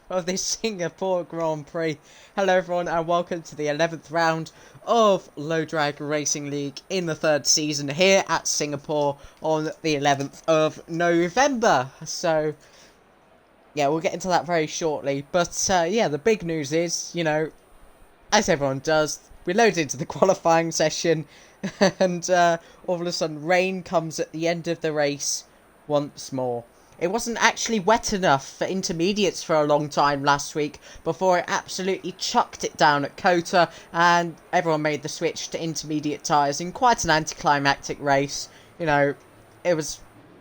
of this Singapore Grand Prix. Hello everyone and welcome to the 11th round of Low Drag Racing League in the third season here at Singapore on the 11th of November. So, yeah, we'll get into that very shortly. But, yeah, the big news is, as everyone does, we load into the qualifying session and all of a sudden rain comes at the end of the race once more. It wasn't actually wet enough for intermediates for a long time last week before it absolutely chucked it down at Kota and everyone made the switch to intermediate tyres in quite an anticlimactic race. There was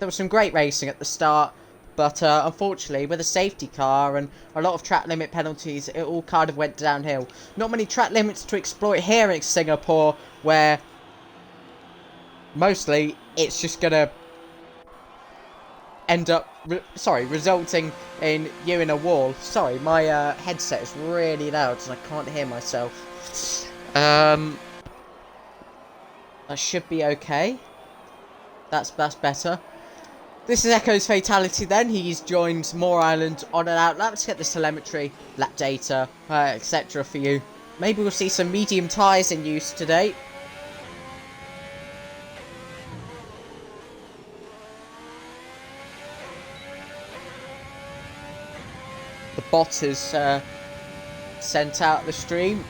some great racing at the start, but unfortunately with a safety car and a lot of track limit penalties, it all kind of went downhill. Not many track limits to exploit here in Singapore, where mostly it's just going to end up, resulting in you in a wall. Sorry, my headset is really loud and I can't hear myself. That should be okay. That's better. This is Echo's fatality then. He's joined Moore Island on and out. Let's get the telemetry, lap data, etc. for you. Maybe we'll see some medium tyres in use today. The bot is sent out the stream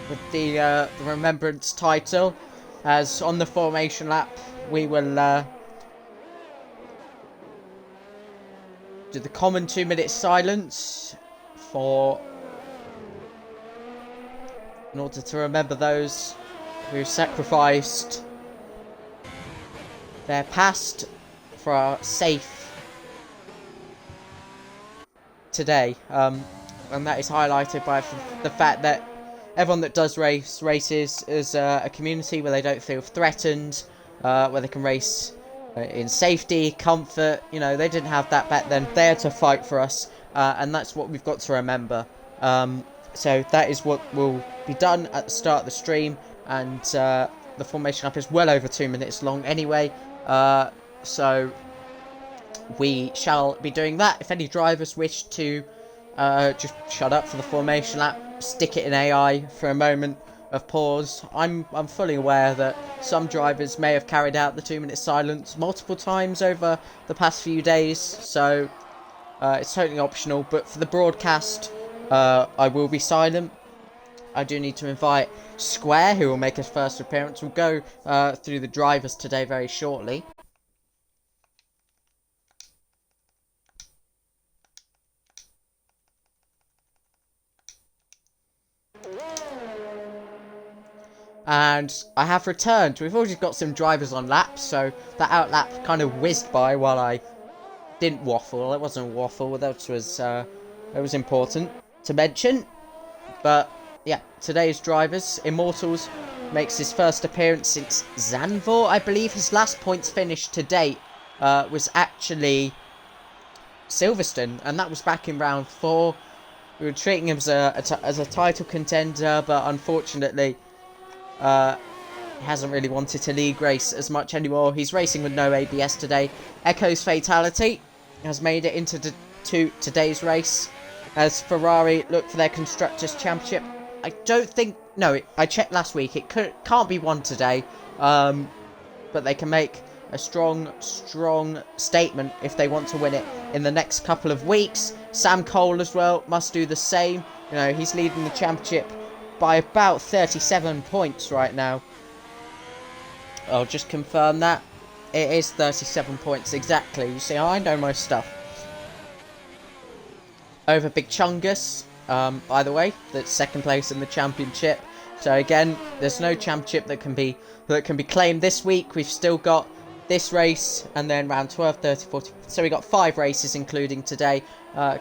with the remembrance title, as on the formation lap we will do the common 2-minute silence in order to remember those who sacrificed their past for our safe today, and that is highlighted by the fact that everyone that does races is a community where they don't feel threatened, where they can race in safety, comfort. They didn't have that back then. They had to fight for us, and that's what we've got to remember. So that is what will be done at the start of the stream, and the formation up is well over 2 minutes long anyway, so we shall be doing that. If any drivers wish to just shut up for the formation lap, stick it in AI for a moment of pause. I'm fully aware that some drivers may have carried out the 2-minute silence multiple times over the past few days, so it's totally optional. But for the broadcast, I will be silent. I do need to invite Square, who will make his first appearance. We'll go through the drivers today very shortly. And I have returned. We've already got some drivers on laps, so that out lap kind of whizzed by while I didn't waffle. It wasn't a waffle, that was important to mention. But yeah, today's drivers. Immortals makes his first appearance since Zandvoort. I believe his last points finish to date was actually Silverstone, and that was back in round 4. We were treating him as a title contender, but unfortunately he hasn't really wanted to league race as much anymore. He's racing with no ABS today. Echo's fatality has made it into today's race, as Ferrari look for their Constructors' Championship. I don't think... No, I checked last week. It can't be won today, but they can make a strong statement if they want to win it in the next couple of weeks. Sam Cole as well must do the same. He's leading the championship by about 37 points right now. I'll just confirm that. It is 37 points exactly. You see, I know my stuff. Over Big Chungus, by the way, that's second place in the championship. So again, there's no championship that can be claimed this week. We've still got this race and then round 12, 30, 40. So we got 5 races including today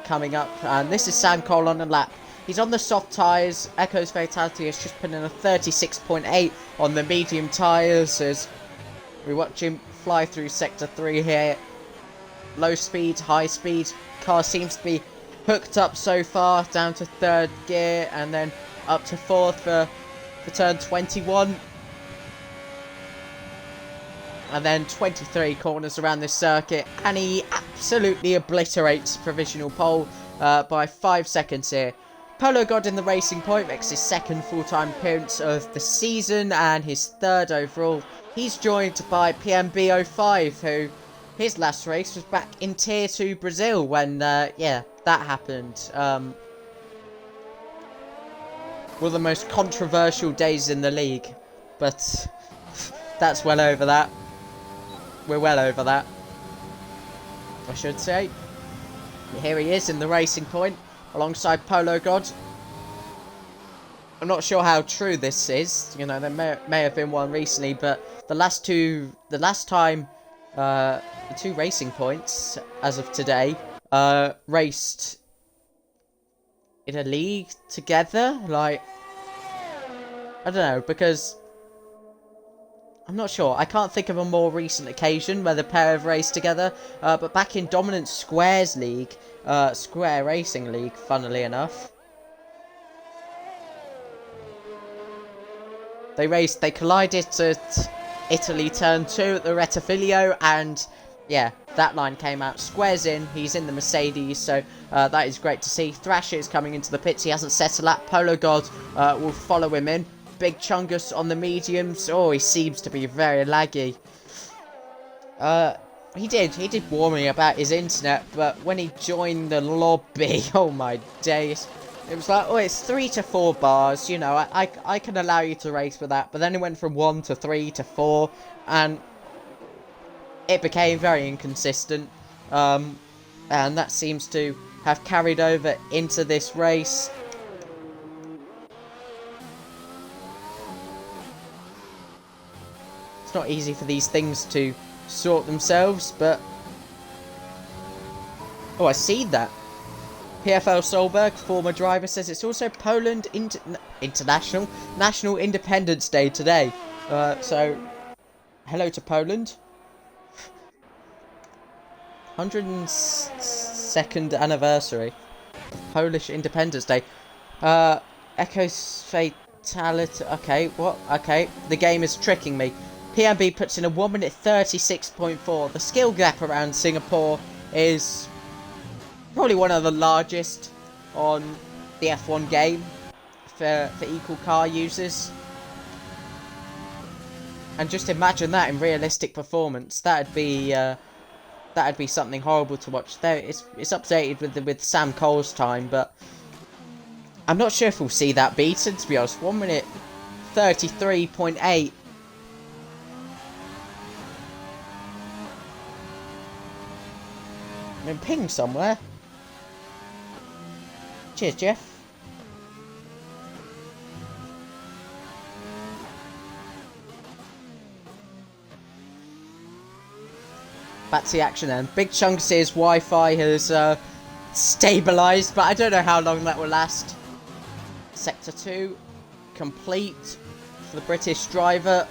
coming up. And this is Sam Cole on the lap. He's on the soft tyres. Echo's fatality has just put in a 36.8 on the medium tyres as we watch him fly through sector 3 here. Low speed, high speed. Car seems to be hooked up so far, down to 3rd gear and then up to 4th for turn 21. And then 23 corners around this circuit, and he absolutely obliterates provisional pole by 5 seconds here. Polo God in the Racing Point makes his second full-time appearance of the season and his third overall. He's joined by PMB05, who his last race was back in Tier 2 Brazil when, yeah, that happened. One of the most controversial days in the league, but that's well over that. We're well over that, I should say. Here he is in the Racing Point alongside Polo God. I'm not sure how true this is. You know, there may have been one recently, but the last time the two Racing Points as of today raced in a league together. Like, I don't know, because I'm not sure. I can't think of a more recent occasion where the pair have raced together. But back in Dominant Squares League, Square Racing League, funnily enough, they collided at Italy Turn 2 at the Rettifilio, and yeah, that line came out. Squares in, he's in the Mercedes, so that is great to see. Thrasher is coming into the pits, he hasn't set a lap. Polo God will follow him in. Big Chungus on the mediums. Oh, he seems to be very laggy. He did warn me about his internet, but when he joined the lobby, oh my days, it was like, oh, it's 3 to 4 bars, you know, I can allow you to race with that. But then it went from 1 to 3 to 4, and it became very inconsistent. And that seems to have carried over into this race. It's not easy for these things to sort themselves, but oh, I see that. PFL Solberg, former driver, says it's also Poland International National Independence Day today. So, hello to Poland. 102nd anniversary of Polish Independence Day. Echo's fatality. Okay, what? Okay, the game is tricking me. PMB puts in a 1 minute 36.4. The skill gap around Singapore is probably one of the largest on the F1 game for equal car users. And just imagine that in realistic performance. That'd be something horrible to watch. There, it's updated with Sam Cole's time, but I'm not sure if we'll see that beaten, to be honest. 1 minute 33.8. I'm in ping somewhere. Cheers, Jeff. Back to the action then. Big Chunks' Wi-Fi has stabilised, but I don't know how long that will last. Sector 2 complete for the British driver.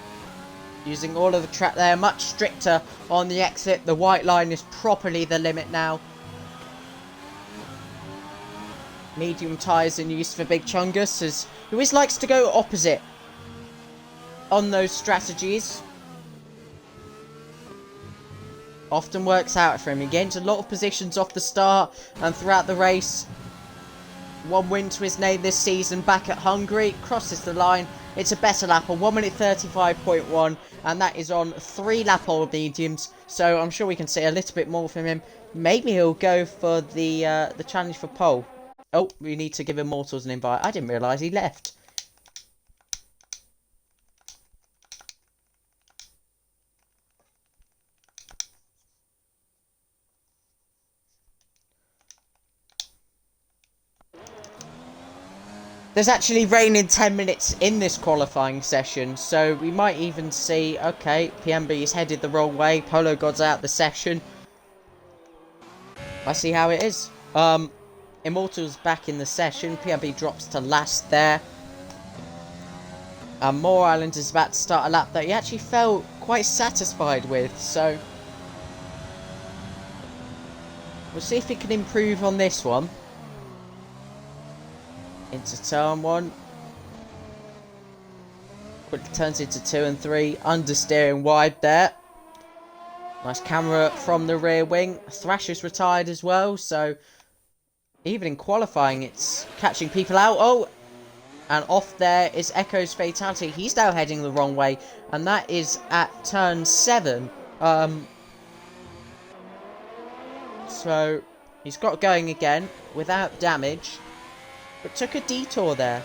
Using all of the track there, much stricter on the exit. The white line is properly the limit now. Medium tyres in use for Big Chungus, who always likes to go opposite on those strategies. Often works out for him. He gains a lot of positions off the start and throughout the race. One win to his name this season back at Hungary. Crosses the line. It's a better lap, a 1 minute 35.1, and that is on 3 lap old mediums. So I'm sure we can see a little bit more from him. Maybe he'll go for the challenge for pole. Oh, we need to give Immortals an invite. I didn't realise he left. There's actually rain in 10 minutes in this qualifying session, so we might even see, okay, PMB is headed the wrong way, Polo God's out the session. I see how it is. Immortals back in the session, PMB drops to last there. And Moore Island is about to start a lap that he actually felt quite satisfied with, so we'll see if he can improve on this one. Into turn 1. Quickly turns into 2 and 3. Understeering wide there. Nice camera from the rear wing. Thrasher's retired as well, so Even in qualifying, it's catching people out. Oh, and off there is Echo's fatality. He's now heading the wrong way, and that is at turn 7. So he's got going again without damage, but took a detour there.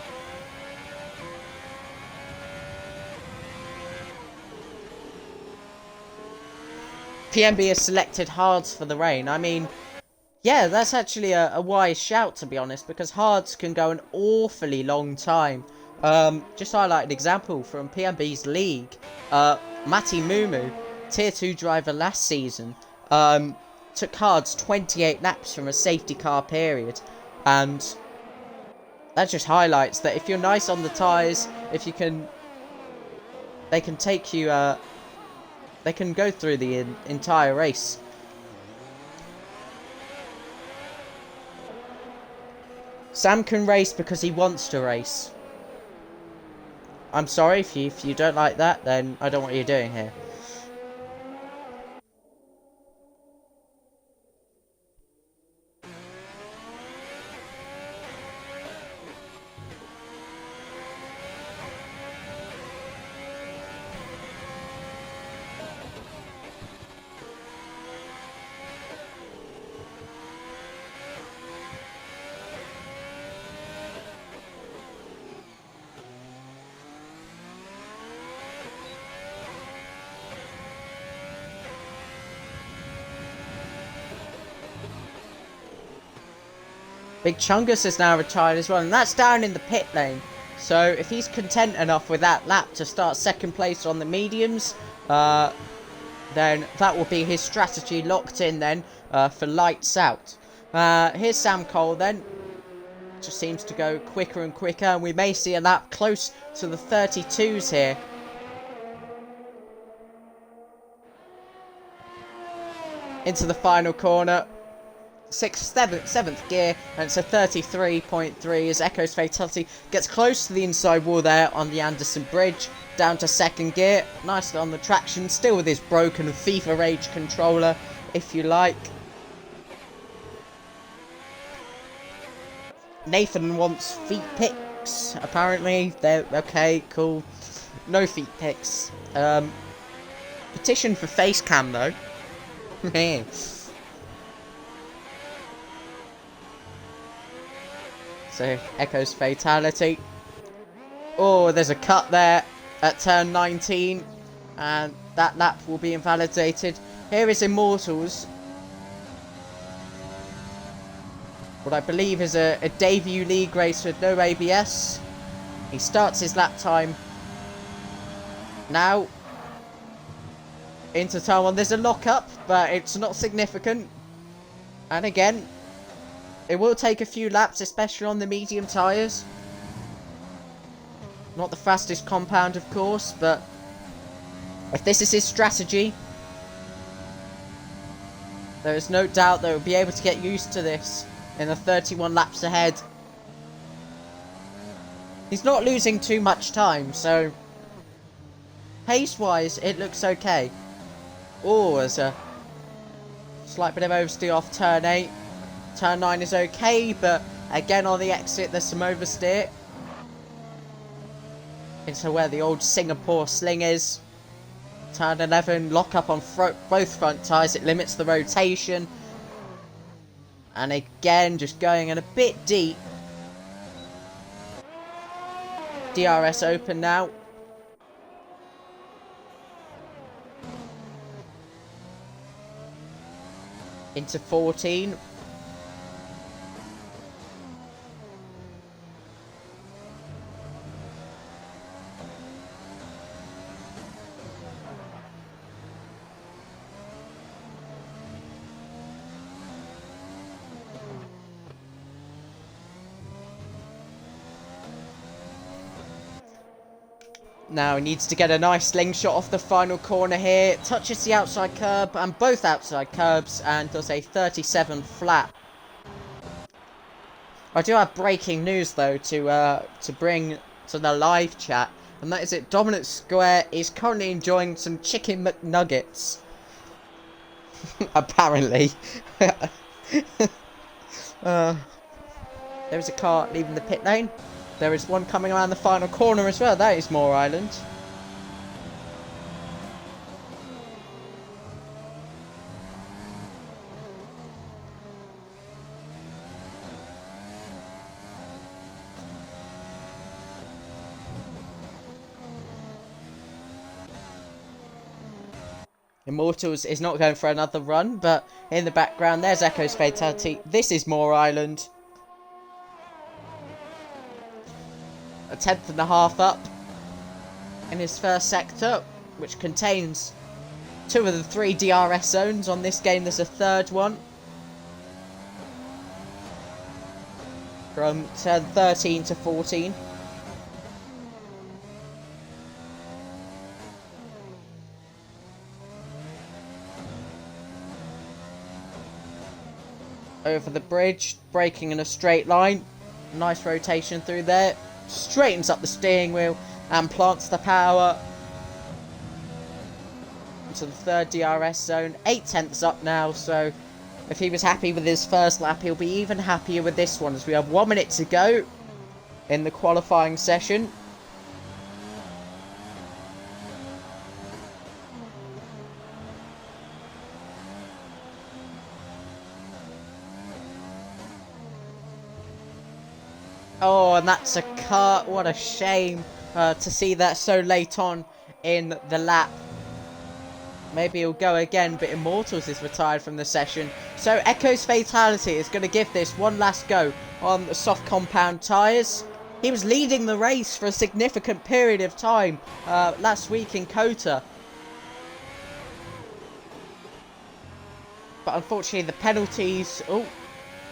PMB has selected hards for the rain. I mean, yeah, that's actually a wise shout, to be honest, because hards can go an awfully long time. Just highlight an example from PMB's league. Matti Mumu, tier 2 driver last season, took hards 28 laps from a safety car period, and that just highlights that if you're nice on the tyres, if you can, they can take you, they can go through the entire race. Sam can race because he wants to race. I'm sorry if you don't like that, then I don't know what you're doing here. Big Chungus is now retired as well, and that's down in the pit lane. So if he's content enough with that lap to start second place on the mediums, then that will be his strategy locked in then for lights out. Here's Sam Cole then. Just seems to go quicker and quicker, and we may see a lap close to the 32s here. Into the final corner. 7th gear, and it's a 33.3 as Echo's fatality gets close to the inside wall there on the Anderson Bridge, down to 2nd gear, nicely on the traction, still with his broken FIFA Rage controller, if you like. Nathan wants feet picks, apparently. They're okay, cool. No feet picks. Petition for face cam though. So, Echo's fatality. Oh, there's a cut there at turn 19. And that lap will be invalidated. Here is Immortals. What I believe is a debut league race with no ABS. He starts his lap time now. Into turn 1. There's a lock-up, but it's not significant. And again, it will take a few laps, especially on the medium tyres. Not the fastest compound, of course, but if this is his strategy, there is no doubt that he'll be able to get used to this in the 31 laps ahead. He's not losing too much time, so pace-wise, it looks okay. Oh, there's a slight bit of oversteer off turn 8. Turn 9 is okay, but again on the exit there's some oversteer. Into where the old Singapore sling is. Turn 11, lock up on both front tyres, it limits the rotation. And again, just going in a bit deep. DRS open now. Into 14. Now he needs to get a nice slingshot off the final corner here. Touches the outside curb and both outside curbs and does a 37 flat. I do have breaking news though to bring to the live chat, and that is that Dominant Square is currently enjoying some chicken McNuggets. Apparently. There is a car leaving the pit lane. There is one coming around the final corner as well. That is Moore Island. Immortals is not going for another run, but in the background there's Echo's Fatality. This is Moore Island. A tenth and a half up in his first sector, which contains 2 of the 3 DRS zones. On this game there's a third one. From turn 13 to 14. Over the bridge, braking in a straight line. Nice rotation through there. Straightens up the steering wheel and plants the power into the third DRS zone. 8 tenths up now, so if he was happy with his first lap, he'll be even happier with this one, as we have 1 minute to go in the qualifying session. Oh, and that's a cut. What a shame to see that so late on in the lap. Maybe he'll go again, but Immortals is retired from the session. So Echo's Fatality is going to give this one last go on the soft compound tyres. He was leading the race for a significant period of time last week in Kota. But unfortunately the penalties... Oh,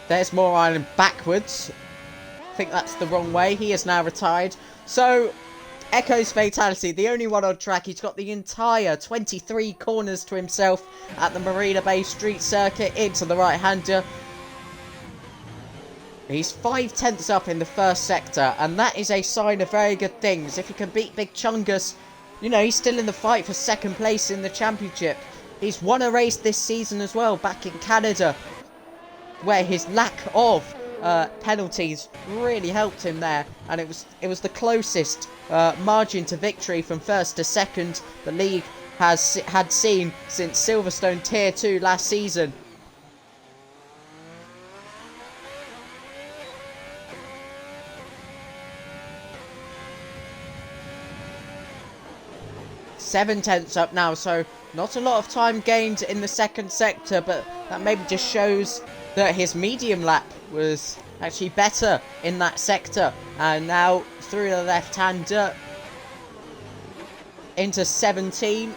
there's Moore Island backwards. I think that's the wrong way. He is now retired. So, Echo's Fatality, the only one on track. He's got the entire 23 corners to himself at the Marina Bay Street Circuit into the right-hander. He's 5 tenths up in the first sector, and that is a sign of very good things. If he can beat Big Chungus, you know, he's still in the fight for second place in the championship. He's won a race this season as well, back in Canada, where his lack of penalties really helped him there, and it was the closest margin to victory from first to second the league had seen since Silverstone Tier 2 last season. Seven tenths up now, so not a lot of time gained in the second sector, but that maybe just shows that his medium lap was actually better in that sector. And now through the left-hander into 17.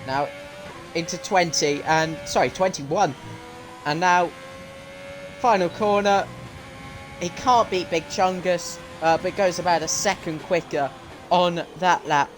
Now into 20 and 21. And now final corner. He can't beat Big Chungus, but goes about a second quicker on that lap.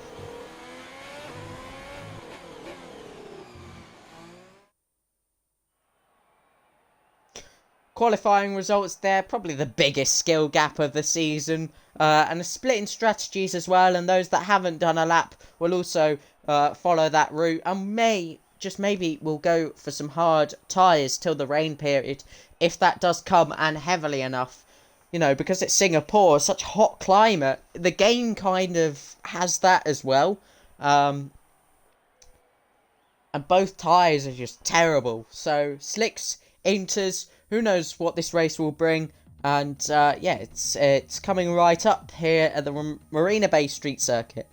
Qualifying results there, probably the biggest skill gap of the season, and a split in strategies as well, and those that haven't done a lap will also follow that route, and just maybe will go for some hard tyres till the rain period, if that does come, and heavily enough. You know, because it's Singapore, such a hot climate, the game kind of has that as well. And both tyres are just terrible. So, slicks, inters, who knows what this race will bring. And, yeah, it's coming right up here at the Marina Bay Street Circuit.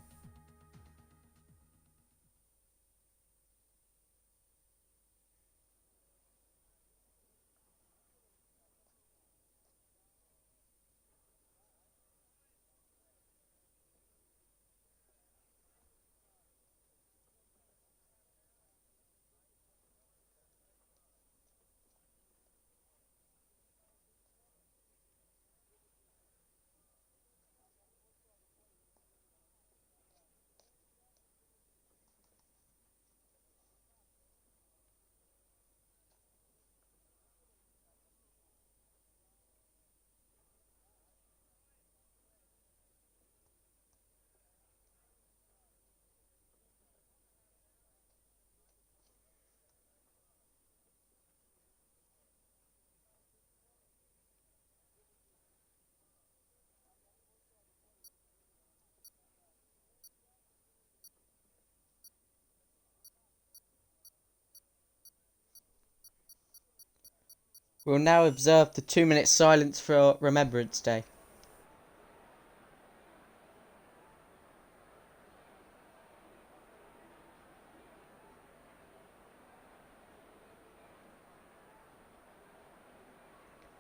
We'll now observe the 2-minute silence for Remembrance Day.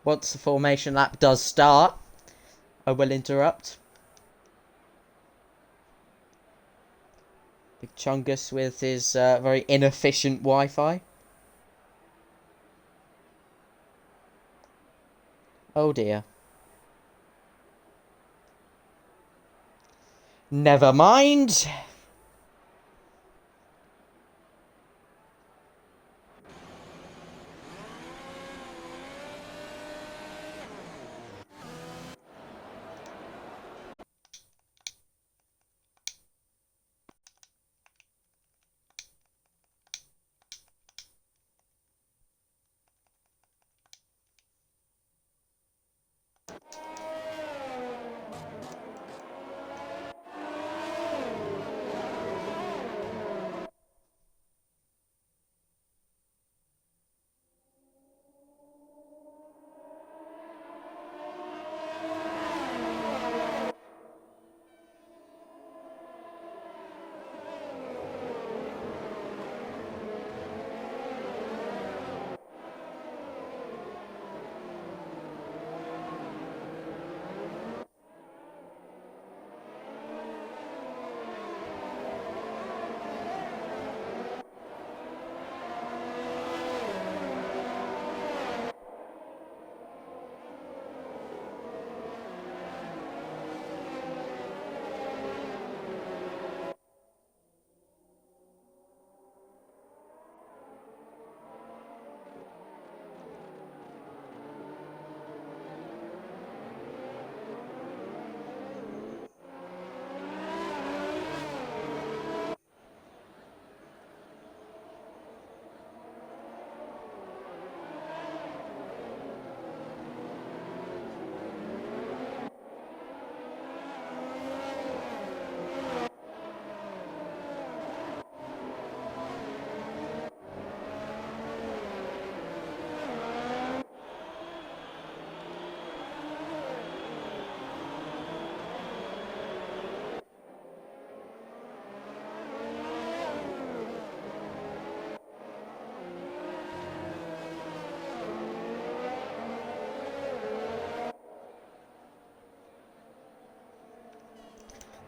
Once the formation lap does start, I will interrupt. Big Chungus with his very inefficient Wi-Fi. Oh dear. Never mind.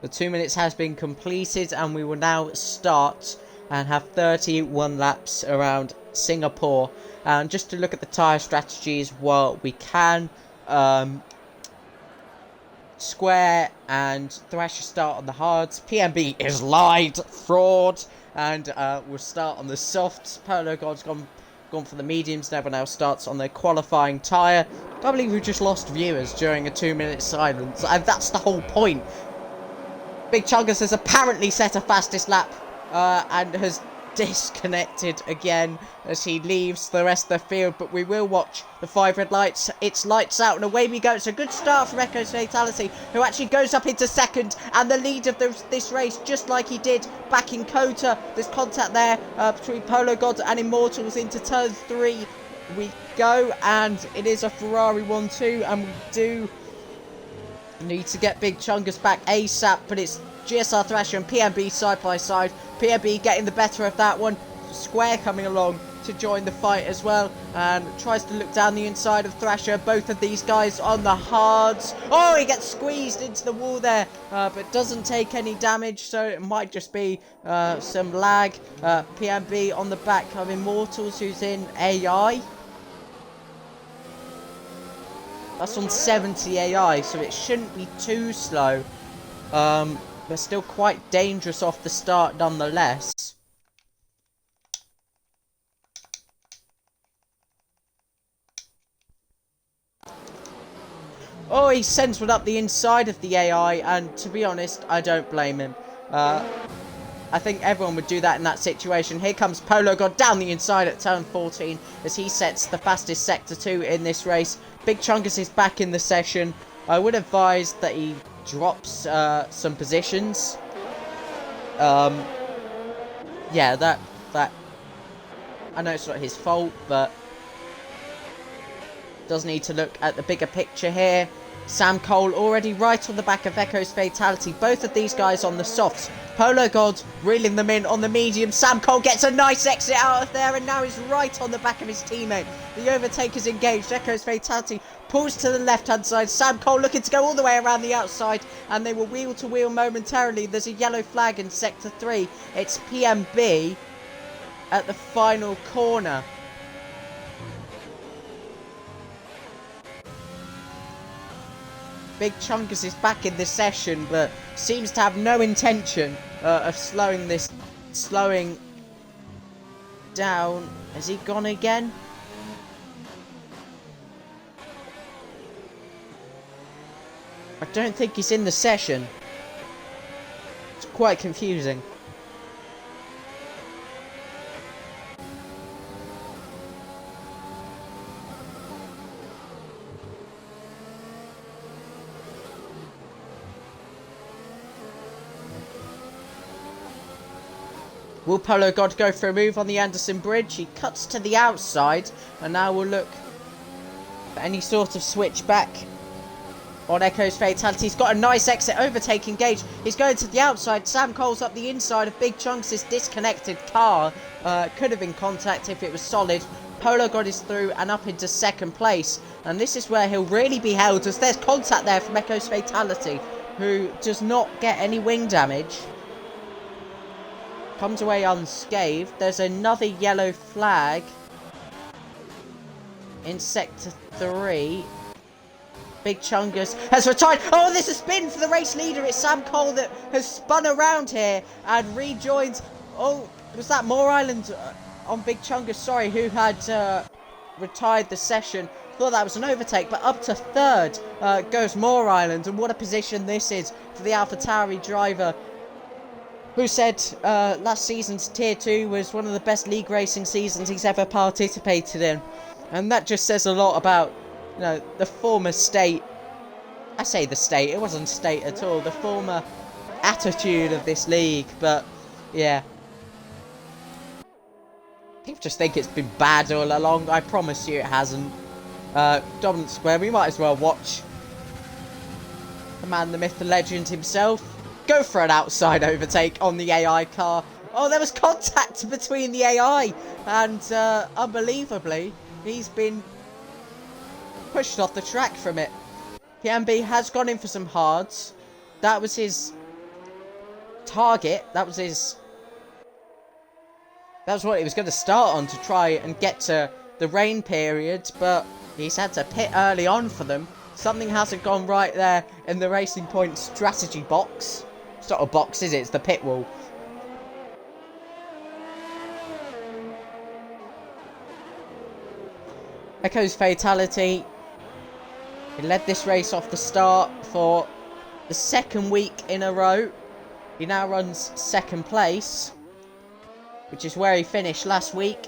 The 2 minutes has been completed and we will now start and have 31 laps around Singapore. And just to look at the tyre strategies while we can, Square and Thrasher start on the hards. PMB is lied, fraud, and we'll start on the softs. Polo God's gone for the mediums. Now starts on their qualifying tyre. I believe we just lost viewers during a 2-minute silence, and that's the whole point. Big Chungus has apparently set a fastest lap and has disconnected again as he leaves the rest of the field, but we will watch the 5 red lights. It's lights out and away we go. It's a good start for Echo's Fatality, who actually goes up into second and the lead of this race, just like he did back in Kota. There's contact there between Polo Gods and Immortals into turn 3 we go, and it is a Ferrari 1-2, and we do need to get Big Chungus back ASAP, but it's GSR Thrasher and PMB side by side. PMB getting the better of that one. Square coming along to join the fight as well, and tries to look down the inside of Thrasher. Both of these guys on the hards. Oh, he gets squeezed into the wall there, but doesn't take any damage, so it might just be some lag. PMB on the back of Immortals, who's in AI. That's on 70 AI, so it shouldn't be too slow. But still quite dangerous off the start nonetheless. Oh, he sends one up the inside of the AI, and to be honest, I don't blame him. I think everyone would do that in that situation. Here comes Polo God down the inside at turn 14 as he sets the fastest Sector 2 in this race. Big Chungus is back in the session. I would advise that he drops some positions. Yeah, that I know it's not his fault, but does need to look at the bigger picture here. Sam Cole already right on the back of Echo's Fatality. Both of these guys on the softs. Polo God reeling them in on the medium. Sam Cole gets a nice exit out of there and now he's right on the back of his teammate. The overtake is engaged. Echo's Fatality pulls to the left-hand side. Sam Cole looking to go all the way around the outside and they will wheel to wheel momentarily. There's a yellow flag in Sector 3. It's PMB at the final corner. Big Chungus is back in this session, but seems to have no intention of slowing down. Has he gone again? I don't think he's in the session. It's quite confusing. Will Polo God go for a move on the Anderson Bridge? He cuts to the outside and now we'll look for any sort of switch back on Echo's Fatality. He's got a nice exit, overtake engaged. He's going to the outside. Sam Cole's up the inside of Big Chunks' disconnected car. Could have been contact if it was solid. Polo God is through and up into second place. And this is where he'll really be held as there's contact there from Echo's Fatality, who does not get any wing damage. Comes away unscathed. There's another yellow flag in Sector 3. Big Chungus has retired. Oh, there's a spin for the race leader. It's Sam Cole that has spun around here and rejoins. Oh, was that Moore Island on Big Chungus? Sorry, who had retired the session. Thought that was an overtake, but up to third goes Moore Island. And what a position this is for the AlphaTauri driver, who said last season's Tier 2 was one of the best league racing seasons he's ever participated in. And that just says a lot about, you know, the former state. I say the state, it wasn't state at all. The former attitude of this league, but yeah. People just think it's been bad all along. I promise you it hasn't. Dominant Square, we might as well watch the man, the myth, the legend himself go for an outside overtake on the AI car. Oh, there was contact between the AI and, unbelievably, he's been pushed off the track from it. PMB has gone in for some hards. That was his target. That was what he was going to start on to try and get to the rain period, but he's had to pit early on for them. Something hasn't gone right there in the Racing Point strategy box. It's not a box, is it? It's the pit wall. Echo's Fatality. He led this race off the start for the second week in a row. He now runs second place, which is where he finished last week.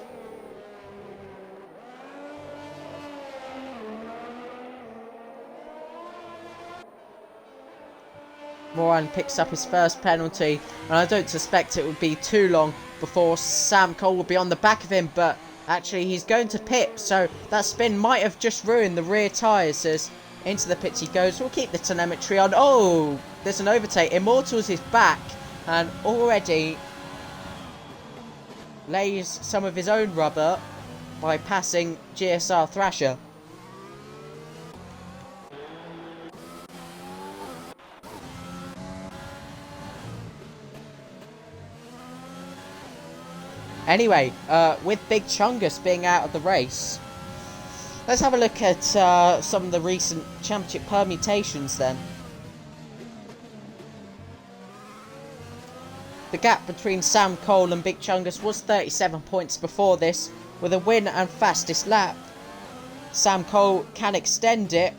Moran picks up his first penalty, and I don't suspect it would be too long before Sam Cole will be on the back of him, but actually he's going to pit, so that spin might have just ruined the rear tyres as into the pits he goes. We'll keep the telemetry on. Oh, there's an overtake. Immortals is back and already lays some of his own rubber by passing GSR Thrasher. Anyway, with Big Chungus being out of the race, let's have a look at some of the recent championship permutations then. The gap between Sam Cole and Big Chungus was 37 points before this, with a win and fastest lap. Sam Cole can extend it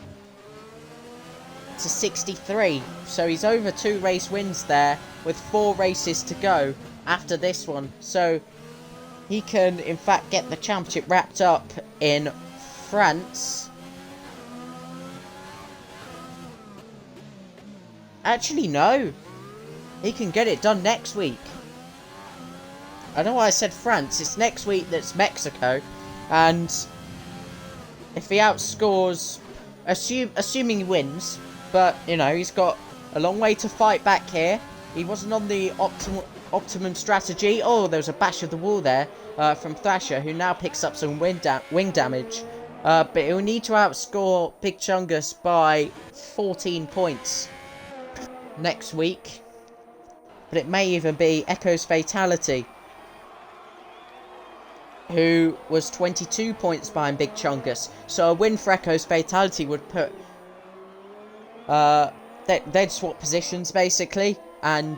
to 63, so he's over 2 race wins there, with 4 races to go after this one. So he can, in fact, get the championship wrapped up in France. Actually, no. He can get it done next week. I don't know why I said France. It's next week that's Mexico. And if he outscores, assuming he wins, but you know he's got a long way to fight back here. He wasn't on the optimum strategy. Oh, there was a bash of the wall there from Thrasher, who now picks up some wing damage. But he'll need to outscore Big Chungus by 14 points next week. But it may even be Echo's Fatality, who was 22 points behind Big Chungus. So a win for Echo's Fatality would put... they'd swap positions, basically. And,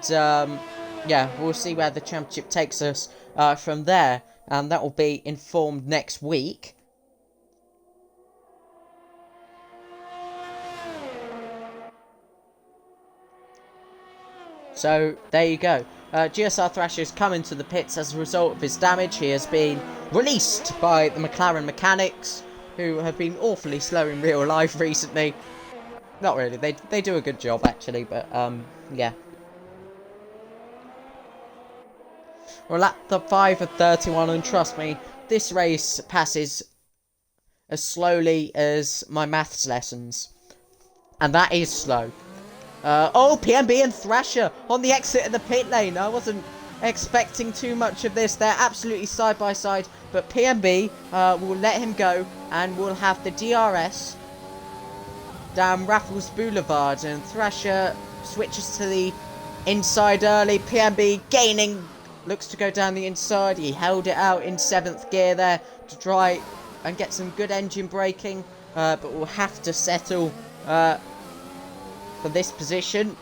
yeah, we'll see where the championship takes us from there. And that will be informed next week. So, there you go. GSR Thrasher has come into the pits as a result of his damage. He has been released by the McLaren mechanics, who have been awfully slow in real life recently. Not really, they do a good job actually, but yeah. We're at the 5 of 31, and trust me, this race passes as slowly as my maths lessons. And that is slow. Oh, PMB and Thrasher on the exit of the pit lane. I wasn't expecting too much of this. They're absolutely side by side. But PMB will let him go, and we'll have the DRS down Raffles Boulevard. And Thrasher switches to the inside early. PMB gaining, looks to go down the inside. He held it out in 7th gear there to try and get some good engine braking. But we'll have to settle for this position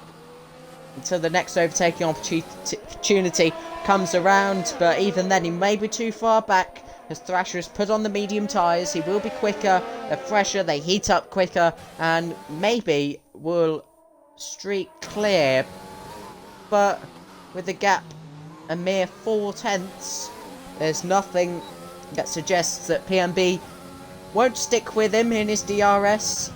until the next overtaking opportunity comes around. But even then, he may be too far back as Thrasher has put on the medium tyres. He will be quicker, they're fresher, they heat up quicker, and maybe will streak clear. But with the gap a mere 4 tenths, there's nothing that suggests that PMB won't stick with him in his DRS.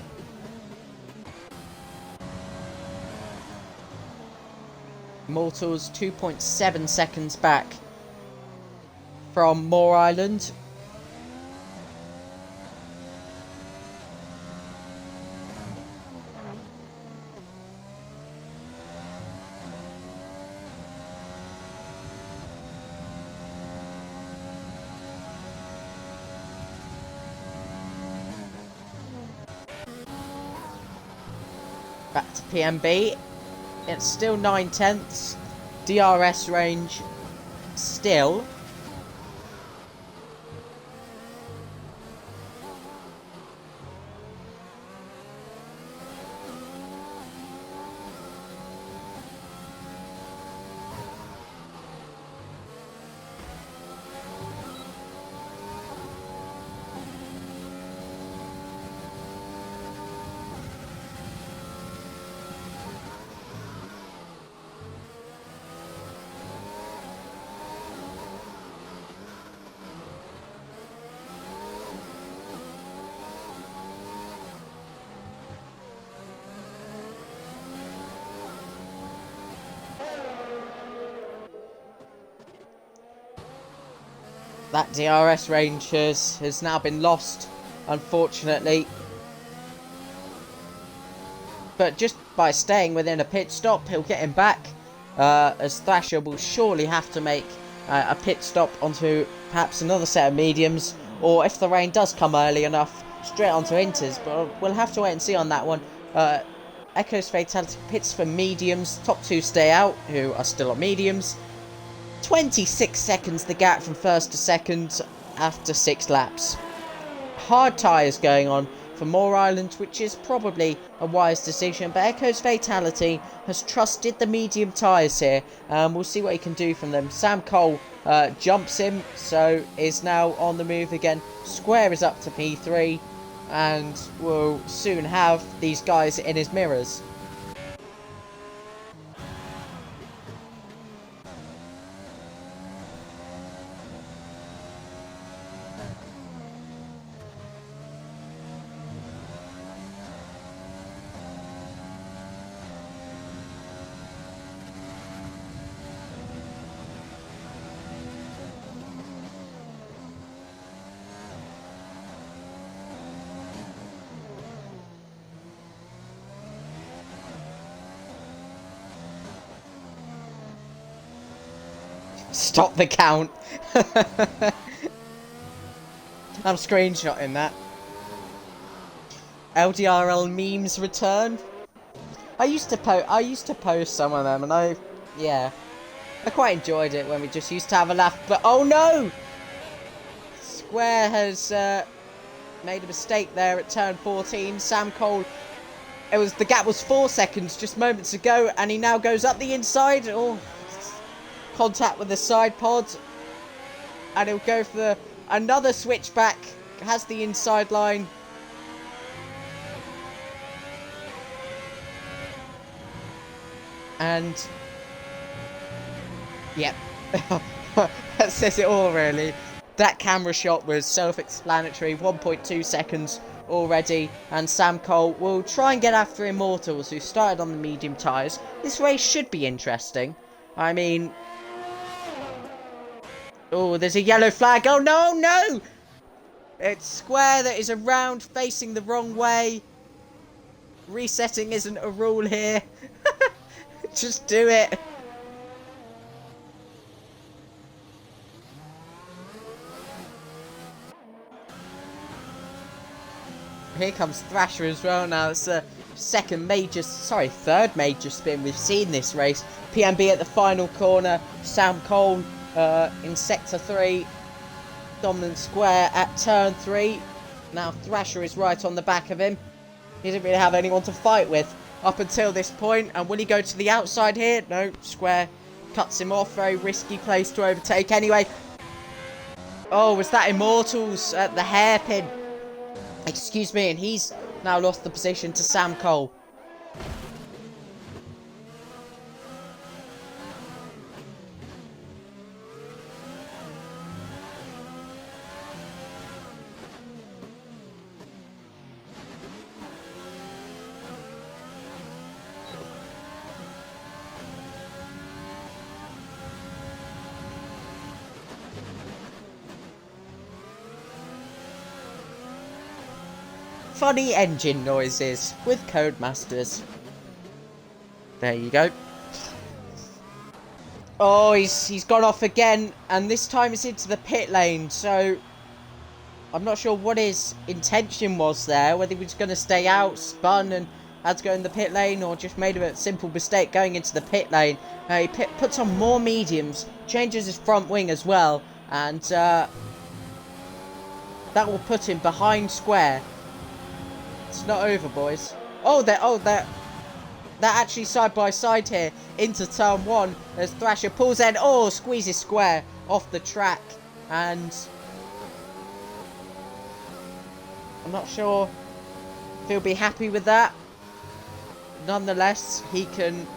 Mortals 2.7 seconds back from Moore Island. Back to PMB. It's still 9 tenths. DRS range still. That DRS range has now been lost, unfortunately. But just by staying within a pit stop, he'll get him back. As Thrasher will surely have to make a pit stop onto perhaps another set of mediums. Or if the rain does come early enough, straight onto inters. But we'll have to wait and see on that one. Echo's Fatality pits for mediums. Top 2 stay out, who are still on mediums. 26 seconds the gap from first to second after 6 laps. Hard tyres going on for Moore Island, which is probably a wise decision, but Echo's Fatality has trusted the medium tyres here, and we'll see what he can do from them. Sam Cole jumps him, so is now on the move again. Square is up to P3, and we'll soon have these guys in his mirrors. Stop the count. I'm screenshotting that. LDRL memes return. I used to post some of them, and I quite enjoyed it when we just used to have a laugh. But oh no! Square has made a mistake there at turn 14. Sam Cole, the gap was 4 seconds just moments ago, and he now goes up the inside. Oh, contact with the side pod, and he'll go for another switchback. Has the inside line. And yep, that says it all really. That camera shot was self-explanatory. 1.2 seconds already, and Sam Cole will try and get after Immortals, who started on the medium tyres. This race should be interesting. I mean, oh, there's a yellow flag. Oh no, no! It's Square that is around, facing the wrong way. Resetting isn't a rule here. Just do it. Here comes Thrasher as well now. It's a third major spin we've seen this race. PMB at the final corner. Sam Cole in sector 3. Dominant Square at turn 3. Now Thrasher is right on the back of him. He didn't really have anyone to fight with up until this point, and will he go to the outside here? No, Square cuts him off. Very risky place to overtake anyway. Oh, was that Immortals at the hairpin? Excuse me, and he's now lost the position to Sam Cole. Funny engine noises with Codemasters. There you go. Oh, he's gone off again, and this time it's into the pit lane, so I'm not sure what his intention was there, whether he was going to stay out, spun and had to go in the pit lane, or just made a simple mistake going into the pit lane. He puts on more mediums, changes his front wing as well, and that will put him behind Square. It's not over, boys. They're actually side by side here into turn 1 as Thrasher pulls in. Oh, squeezes Square off the track, and I'm not sure if he'll be happy with that. Nonetheless, he can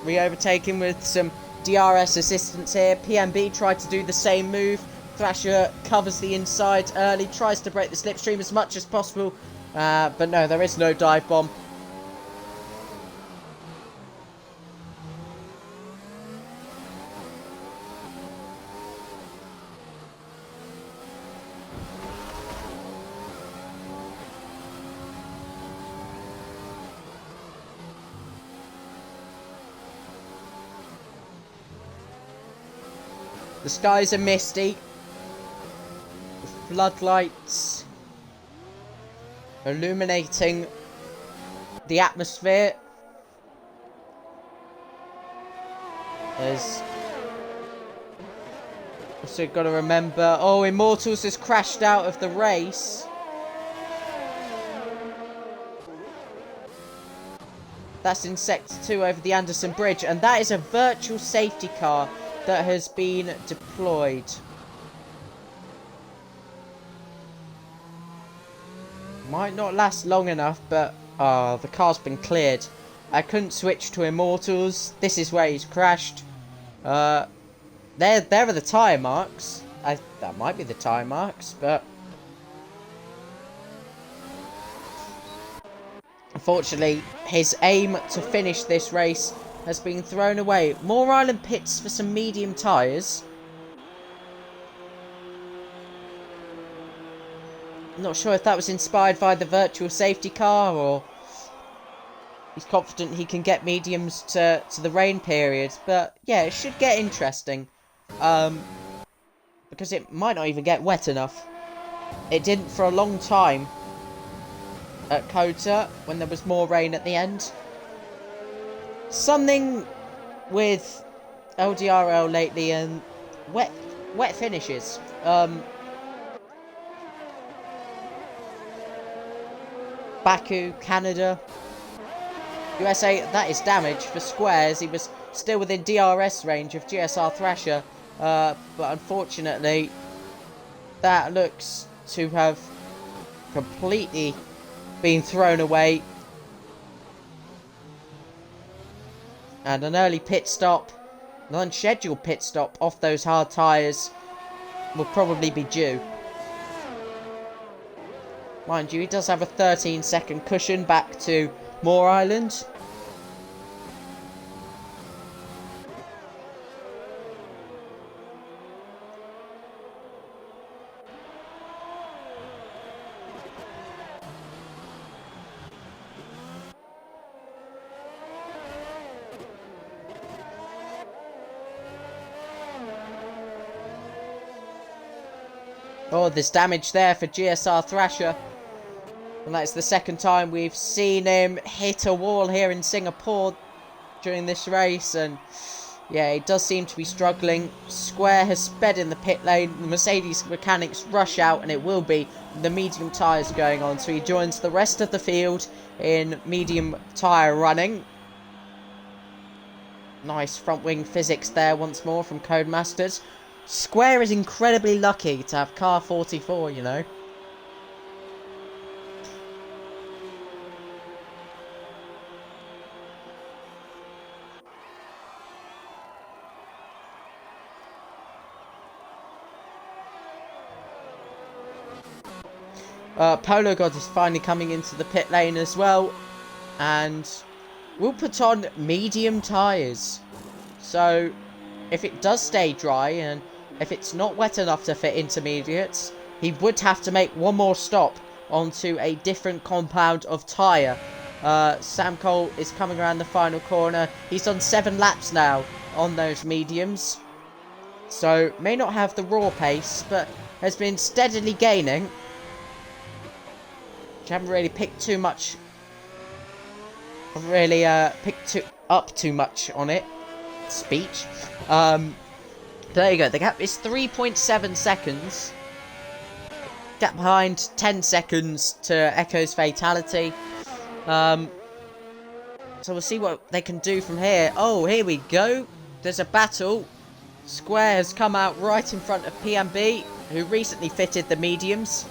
re-overtake him with some DRS assistance here. PMB tried to do the same move. Thrasher covers the inside early, tries to break the slipstream as much as possible. But no, there is no dive bomb. The skies are misty. The floodlights illuminating the atmosphere. There's also got to remember, oh, Immortals has crashed out of the race. That's in sector 2 over the Anderson Bridge, and that is a virtual safety car that has been deployed. Might not last long enough, but the car's been cleared. I couldn't switch to Immortals. This is where he's crashed. There are the tyre marks. That might be the tyre marks, but unfortunately, his aim to finish this race has been thrown away. More island pits for some medium tyres. Not sure if that was inspired by the virtual safety car, or he's confident he can get mediums to the rain period. But yeah, it should get interesting Because it might not even get wet enough. It didn't for a long time at Kota when there was more rain at the end. Something with LDRL lately and wet finishes. Baku, Canada, USA, that is damage for squares. He was still within DRS range of GSR Thrasher, but unfortunately that looks to have completely been thrown away. And an early pit stop, an unscheduled pit stop off those hard tyres will probably be due. Mind you, he does have a 13-second cushion back to Moore Island. Oh, there's damage there for GSR Thrasher. And that's the second time we've seen him hit a wall here in Singapore during this race. And yeah, he does seem to be struggling. Square has sped in the pit lane. The Mercedes mechanics rush out, and it will be the medium tyres going on. So he joins the rest of the field in medium tyre running. Nice front wing physics there once more from Codemasters. Square is incredibly lucky to have car 44, you know. Polo God is finally coming into the pit lane as well, and we'll put on medium tyres. So if it does stay dry and if it's not wet enough to fit intermediates, he would have to make one more stop onto a different compound of tyre. Sam Cole is coming around the final corner. He's done 7 laps now on those mediums, so may not have the raw pace, but has been steadily gaining. Which I haven't really picked too much. Haven't really picked up too much on it. Speech. There you go. The gap is 3.7 seconds. Gap behind 10 seconds to Echo's fatality. So we'll see what they can do from here. Oh, here we go. There's a battle. Square has come out right in front of PMB, who recently fitted the mediums.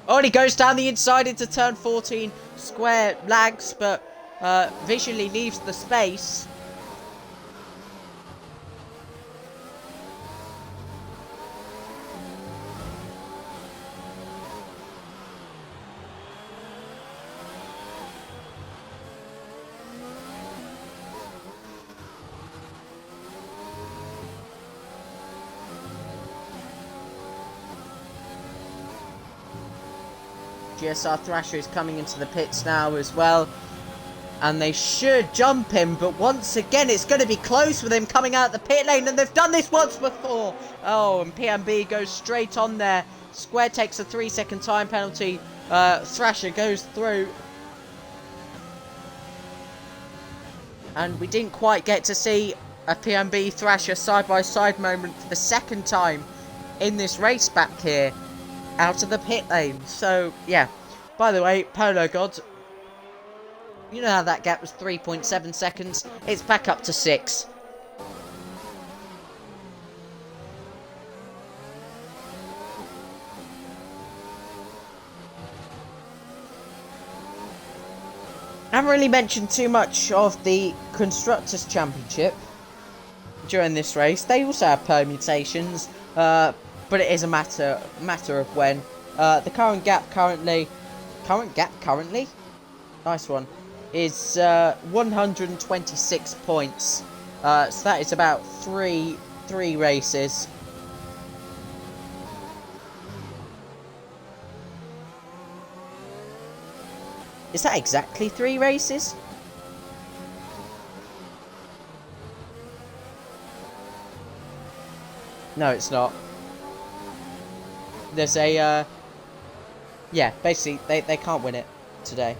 Oh, and he goes down the inside into turn 14. Square lags, but visually leaves the space. GSR Thrasher is coming into the pits now as well. And they should jump him, but once again it's going to be close with him coming out the pit lane, and they've done this once before. Oh, and PMB goes straight on there. Square takes a 3-second time penalty. Thrasher goes through. And we didn't quite get to see a PMB Thrasher side-by-side moment for the second time in this race back here, out of the pit lane. So, yeah. By the way, Polo God, you know how that gap was 3.7 seconds? It's back up to 6. I haven't really mentioned too much of the Constructors' Championship during this race. They also have permutations, but it is a matter of when. The current gap currently, nice one, is 126 points. So that is about three races. Is that exactly 3 races? No, it's not. There's a, yeah, basically, they can't win it today.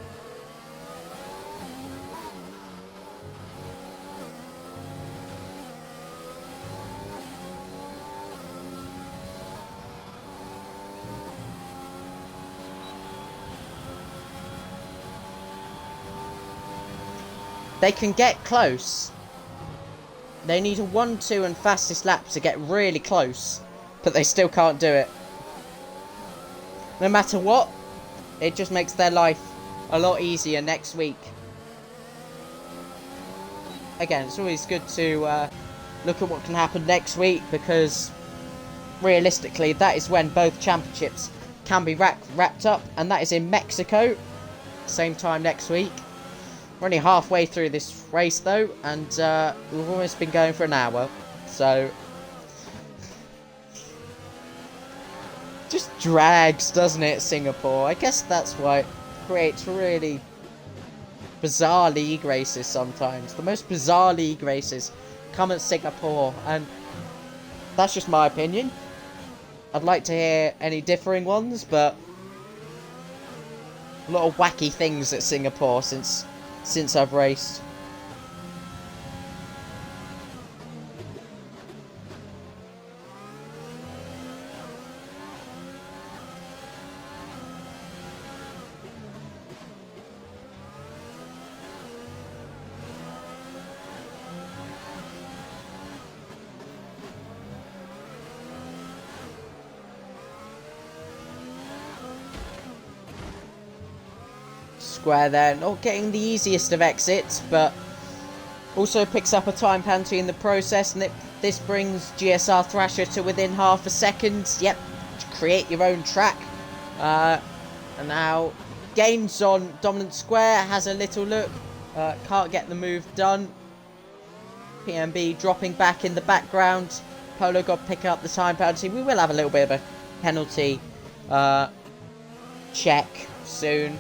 They can get close. They need a 1-2 and fastest lap to get really close, but they still can't do it. No matter what, it just makes their life a lot easier next week. Again, it's always good to look at what can happen next week, because realistically that is when both championships can be wrapped up, and that is in Mexico, same time next week. We're only halfway through this race though, and we've almost been going for an hour, so just drags, doesn't it, Singapore? I guess that's why it creates really bizarre league races sometimes. The most bizarre league races come at Singapore, and that's just my opinion. I'd like to hear any differing ones, but a lot of wacky things at Singapore since I've raced. Square there, not getting the easiest of exits, but also picks up a time penalty in the process, and this brings GSR Thrasher to within half a second. Yep, create your own track. And now gains on Dominant Square, has a little look, can't get the move done. PMB dropping back in the background. Polo got picking up the time penalty. We will have a little bit of a penalty check soon.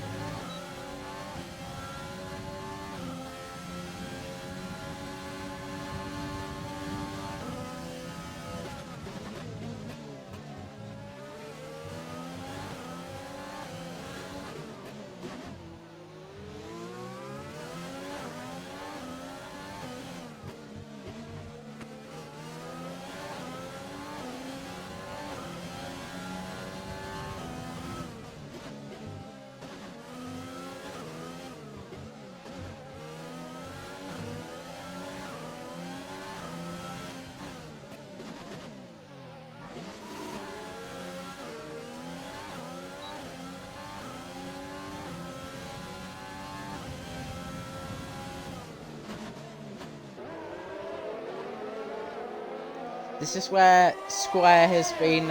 This is where Square has been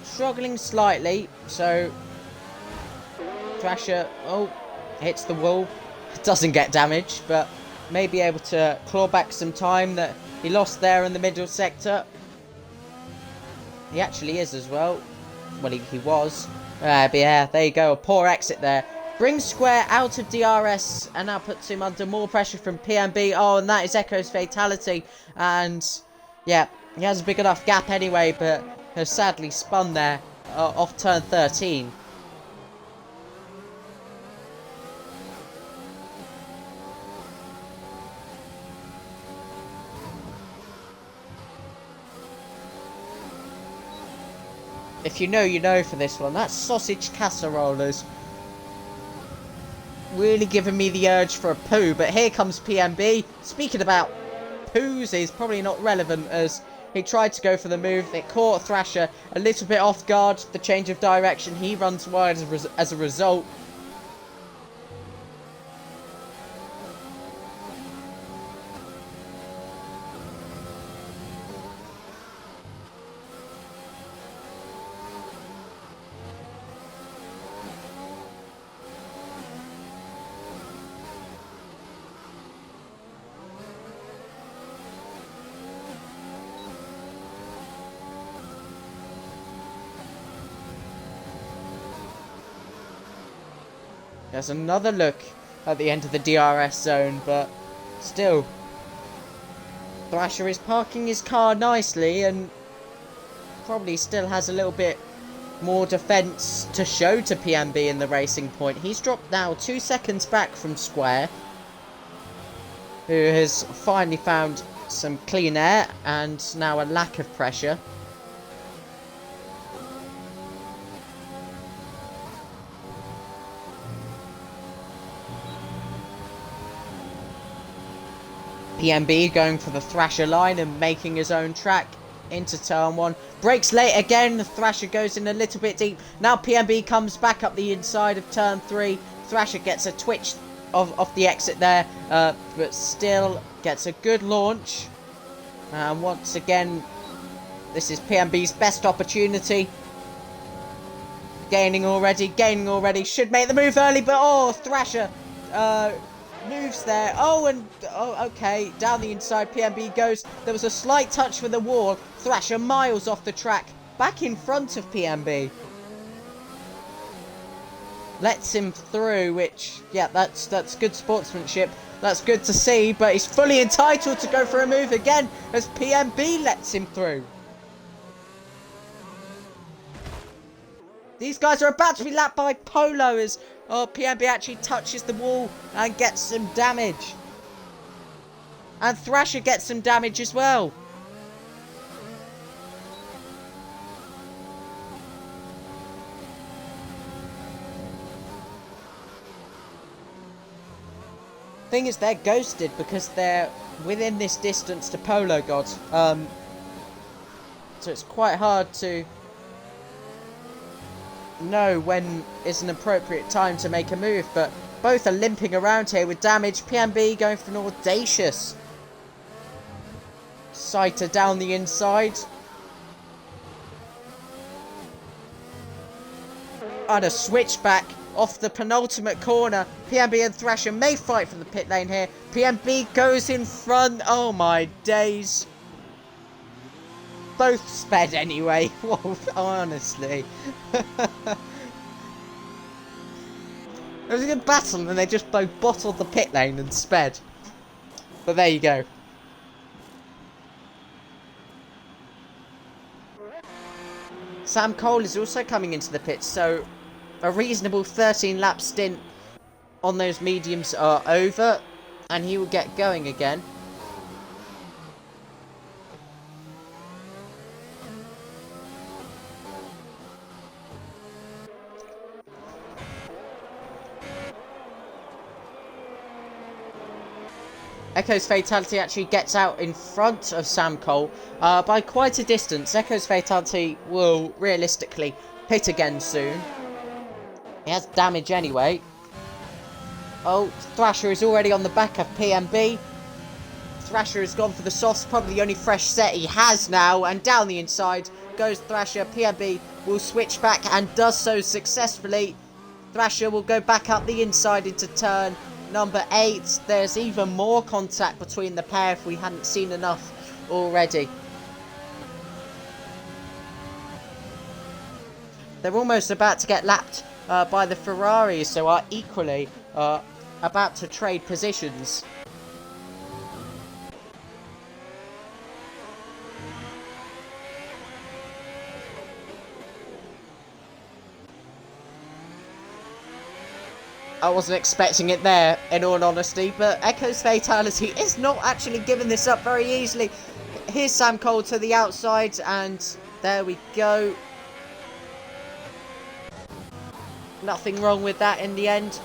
struggling slightly, so Thrasher, hits the wall, doesn't get damaged, but may be able to claw back some time that he lost there in the middle sector. He actually is as well. Well, he was. But yeah, there you go, a poor exit there. Brings Square out of DRS and now puts him under more pressure from PMB. Oh, and that is Echo's fatality. And yeah, he has a big enough gap anyway, but has sadly spun there off turn 13. If you know, you know for this one. That's sausage casseroles. Really giving me the urge for a poo, but here comes PMB. Speaking about poos, is probably not relevant as he tried to go for the move. It caught Thrasher a little bit off guard. The change of direction, he runs wide as a result. There's another look at the end of the DRS zone, but still, Thrasher is parking his car nicely and probably still has a little bit more defence to show to PMB in the racing point. He's dropped now 2 seconds back from Square, who has finally found some clean air and now a lack of pressure. PMB going for the Thrasher line and making his own track into turn 1. Brakes late again. The Thrasher goes in a little bit deep. Now PMB comes back up the inside of turn 3. Thrasher gets a twitch off the exit there, but still gets a good launch. And once again, this is PMB's best opportunity. Gaining already. Should make the move early, but oh, Thrasher moves there. Oh, okay. Down the inside, PMB goes. There was a slight touch with the wall. Thrasher miles off the track. Back in front of PMB. Lets him through, which, yeah, that's good sportsmanship. That's good to see, but he's fully entitled to go for a move again as PMB lets him through. These guys are about to be lapped by Polo as PMB actually touches the wall and gets some damage. And Thrasher gets some damage as well. Thing is, they're ghosted because they're within this distance to Polo God. So it's quite hard to know when is an appropriate time to make a move, but both are limping around here with damage. PMB going for an audacious sighter down the inside. And a switchback off the penultimate corner. PMB and Thrasher may fight for the pit lane here. PMB goes in front. Oh my days. Both sped anyway. Whoa, honestly. It was a good battle and then they just both bottled the pit lane and sped. But there you go. Sam Cole is also coming into the pits, so a reasonable 13-lap stint on those mediums are over, and he will get going again. Echo's Fatality actually gets out in front of Sam Cole by quite a distance. Echo's Fatality will realistically pit again soon. He has damage anyway. Oh, Thrasher is already on the back of PMB. Thrasher has gone for the softs, probably the only fresh set he has now. And down the inside goes Thrasher. PMB will switch back and does so successfully. Thrasher will go back up the inside into turn number 8. There's even more contact between the pair if we hadn't seen enough already. They're almost about to get lapped by the Ferrari, so are equally about to trade positions. I wasn't expecting it there, in all honesty, but Echo's Fatality is not actually giving this up very easily. Here's Sam Cole to the outside, and there we go. Nothing wrong with that in the end.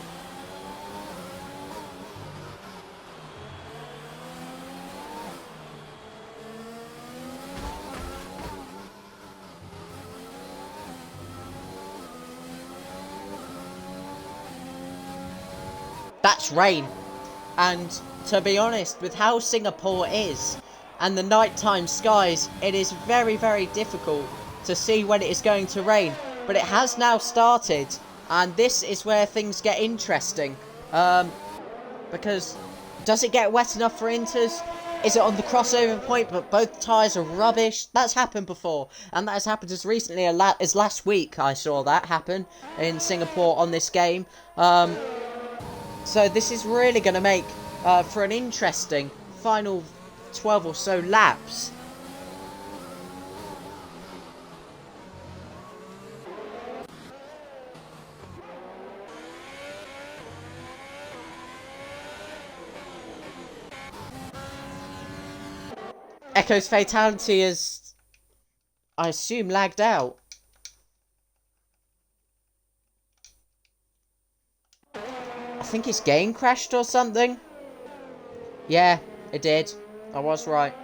That's rain. And to be honest, with how Singapore is and the nighttime skies, it is very, very difficult to see when it is going to rain. But it has now started, and this is where things get interesting. Because does it get wet enough for inters? Is it on the crossover point but both tyres are rubbish? That's happened before, and that has happened as recently as last week. I saw that happen in Singapore on this game. So this is really going to make for an interesting final 12 or so laps. Echo's fatality is, I assume, lagged out. I think his game crashed or something. Yeah, it did. I was right.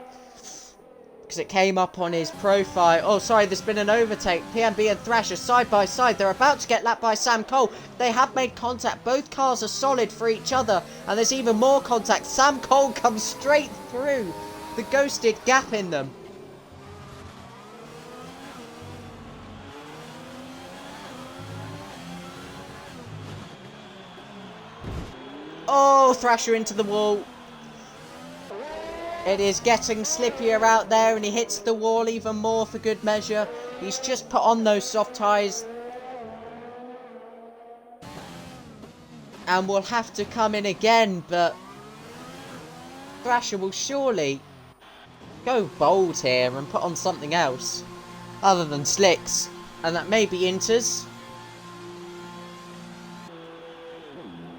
Because it came up on his profile. Oh, sorry, there's been an overtake. PNB and Thrasher side by side. They're about to get lapped by Sam Cole. They have made contact. Both cars are solid for each other. And there's even more contact. Sam Cole comes straight through the ghosted gap in them. Oh, Thrasher into the wall. It is getting slippier out there, and he hits the wall even more for good measure. He's just put on those soft tyres. And will have to come in again, but Thrasher will surely go bold here and put on something else other than slicks. And that may be inters.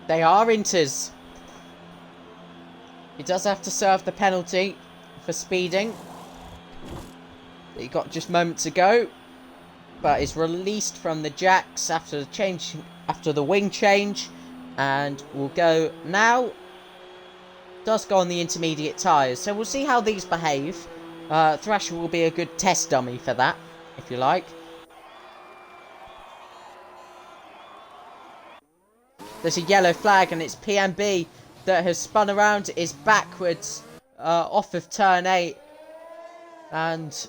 They are inters. He does have to serve the penalty for speeding. He got just moments ago, but is released from the jacks after the wing change, and will go now. Does go on the intermediate tyres, so we'll see how these behave. Thrasher will be a good test dummy for that, if you like. There's a yellow flag, and it's PNB that has spun around, is backwards off of turn 8. And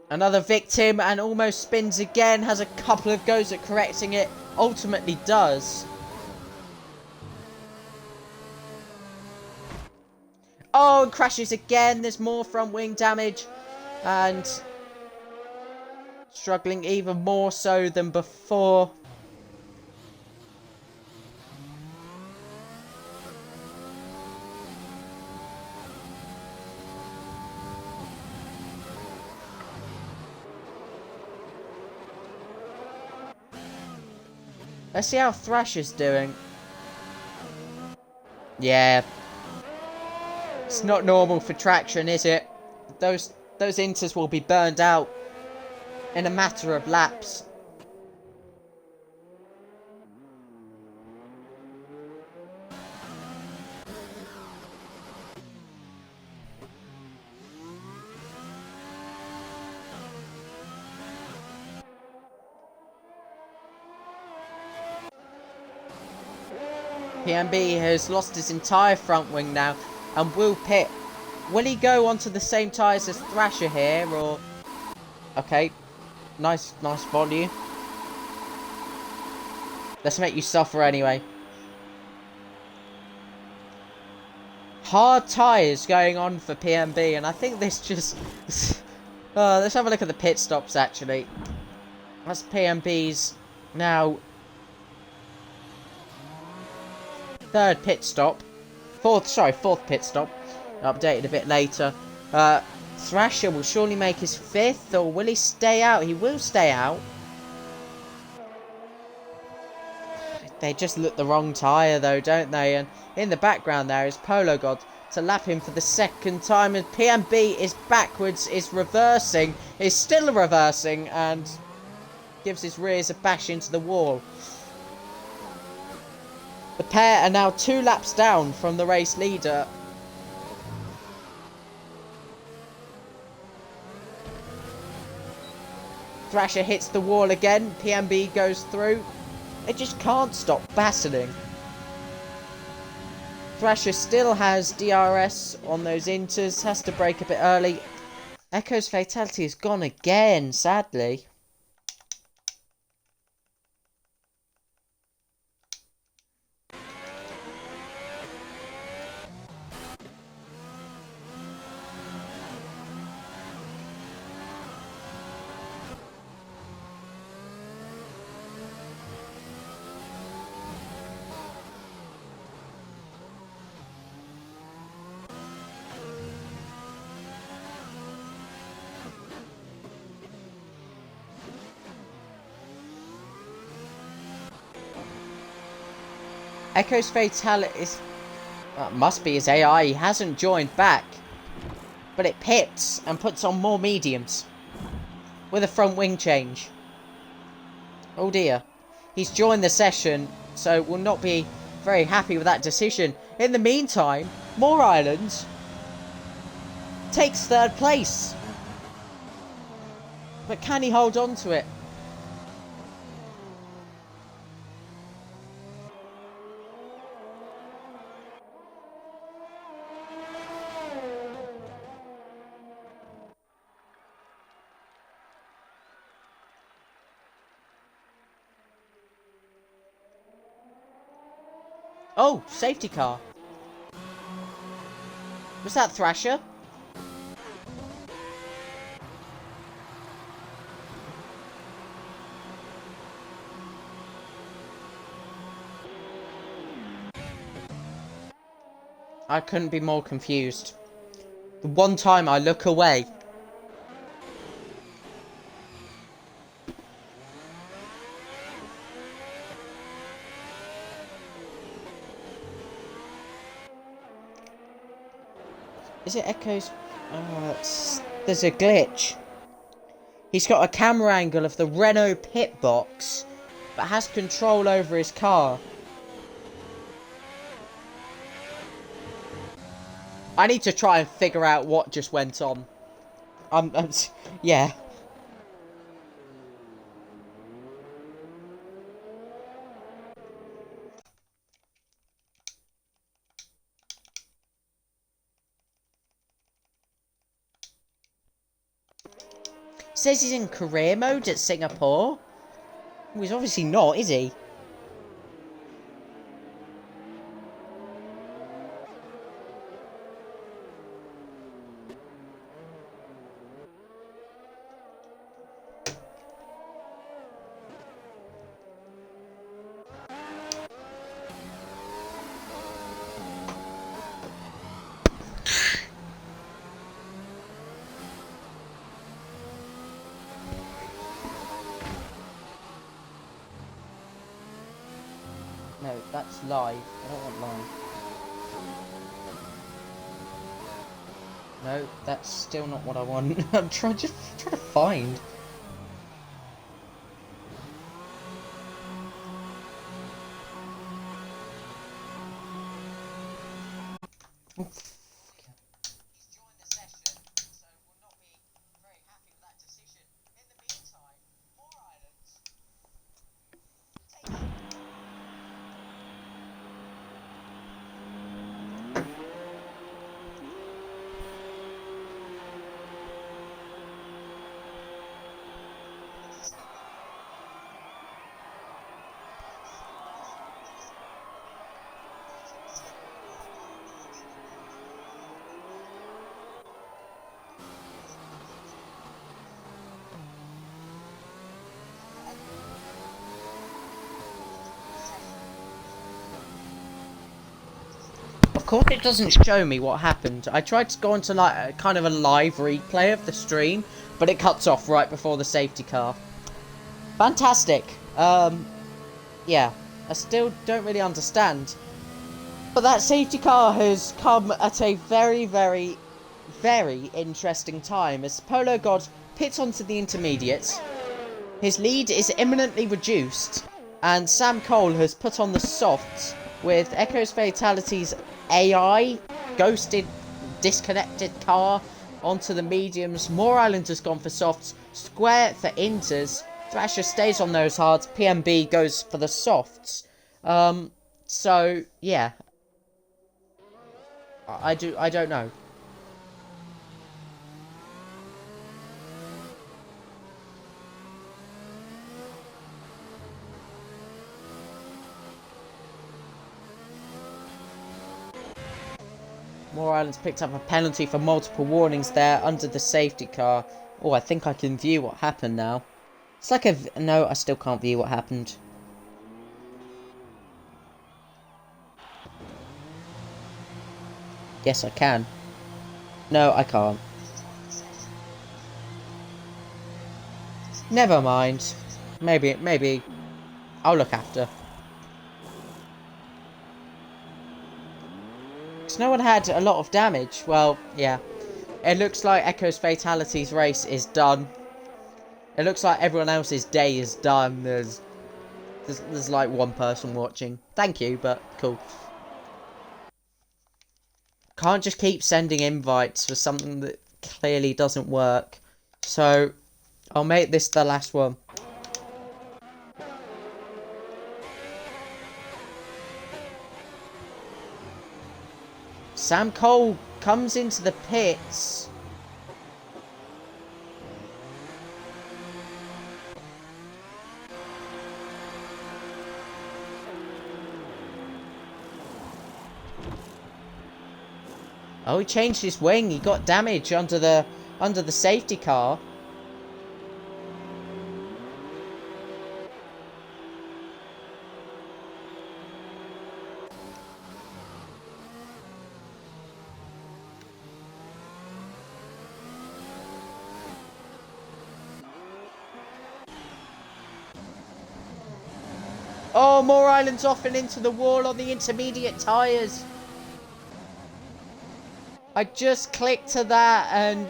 another victim, and almost spins again. Has a couple of goes at correcting it. Ultimately does. Oh, and crashes again. There's more front wing damage. And struggling even more so than before. Let's see how Thrasher's doing. Yeah. It's not normal for traction, is it? Those inters will be burned out in a matter of laps. PNB has lost his entire front wing now and will pit. Will he go onto the same tyres as Thrasher here, or... Okay. Nice volume. Let's make you suffer anyway. Hard tyres going on for PNB, and I think this just... let's have a look at the pit stops, actually. That's PNB's now... third pit stop. Fourth pit stop. Updated a bit later. Thrasher will surely make his fifth, or will he stay out? He will stay out. They just look the wrong tyre though, don't they? And in the background there is Polo God to lap him for the second time. And PNB is backwards, is reversing, is still reversing, and gives his rears a bash into the wall. The pair are now 2 laps down from the race leader. Thrasher hits the wall again. PNB goes through. They just can't stop battling. Thrasher still has DRS on those inters. Has to brake a bit early. Echo's fatality is gone again, sadly. Echo's fatality is... must be his AI. He hasn't joined back. But it pits and puts on more mediums. With a front wing change. Oh dear. He's joined the session, so will not be very happy with that decision. In the meantime, Moore Island takes third place. But can he hold on to it? Oh, safety car. Was that Thrasher? I couldn't be more confused. The one time I look away. Is it Echo's? There's a glitch. He's got a camera angle of the Renault pit box, but has control over his car. I need to try and figure out what just went on. Yeah. Says he's in career mode at Singapore. Well, he's obviously not, is he? No, that's live. I don't want live. No, that's still not what I want. I'm trying to find. Oh, of course it doesn't show me what happened. I tried to go onto like a kind of a live replay of the stream, but it cuts off right before the safety car. Fantastic. Yeah, I still don't really understand. But that safety car has come at a very, very, very interesting time as Polo God pits onto the intermediates. His lead is imminently reduced, and Sam Cole has put on the softs with Echo's Fatality's AI, ghosted, disconnected car onto the mediums. Moore Island has gone for softs, Square for inters, Thrasher stays on those hards, PMB goes for the softs. So, yeah. I don't know. Moore Island's picked up a penalty for multiple warnings there under the safety car. Oh, I think I can view what happened now. It's like a... No, I still can't view what happened. Yes, I can. No, I can't. Never mind. Maybe. I'll look after. Because no one had a lot of damage. Well, yeah. It looks like Echo's Fatality's race is done. It looks like everyone else's day is done. There's like one person watching. Thank you, but cool. Can't just keep sending invites for something that clearly doesn't work. So, I'll make this the last one. Sam Cole comes into the pits. Oh, he changed his wing. He got damage under the safety car. Oh, Moore Island's off and into the wall on the intermediate tyres. I just clicked to that and...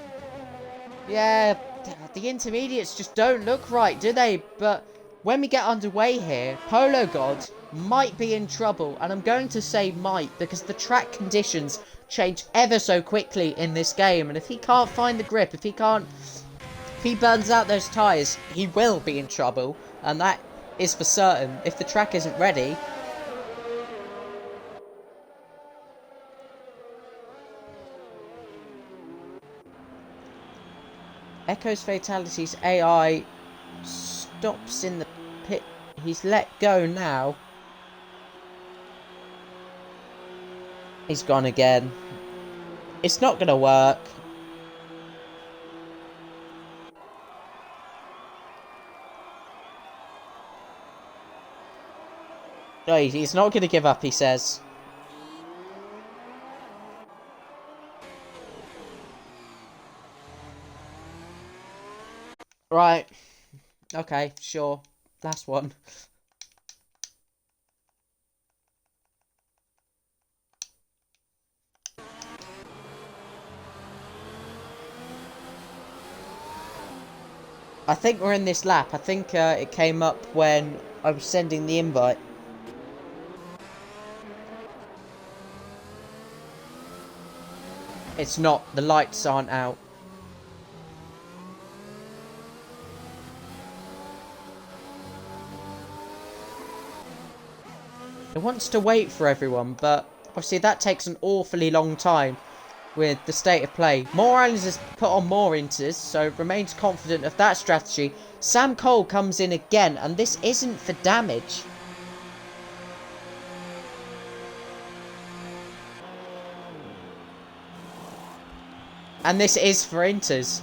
yeah, the intermediates just don't look right, do they? But when we get underway here, Polo God might be in trouble. And I'm going to say might because the track conditions change ever so quickly in this game. And if he can't find the grip, if he burns out those tyres, he will be in trouble. And that is for certain. If the track isn't ready... Echo's Fatality's AI stops in the pit. He's let go now. He's gone again. It's not going to work. No, he's not going to give up, he says. Right. Okay, sure. Last one. I think we're in this lap. I think it came up when I was sending the invite. It's not. The lights aren't out. It wants to wait for everyone, but obviously that takes an awfully long time with the state of play. Moore Islands has put on more inters, so remains confident of that strategy. Sam Cole comes in again, and this isn't for damage. And this is for inters.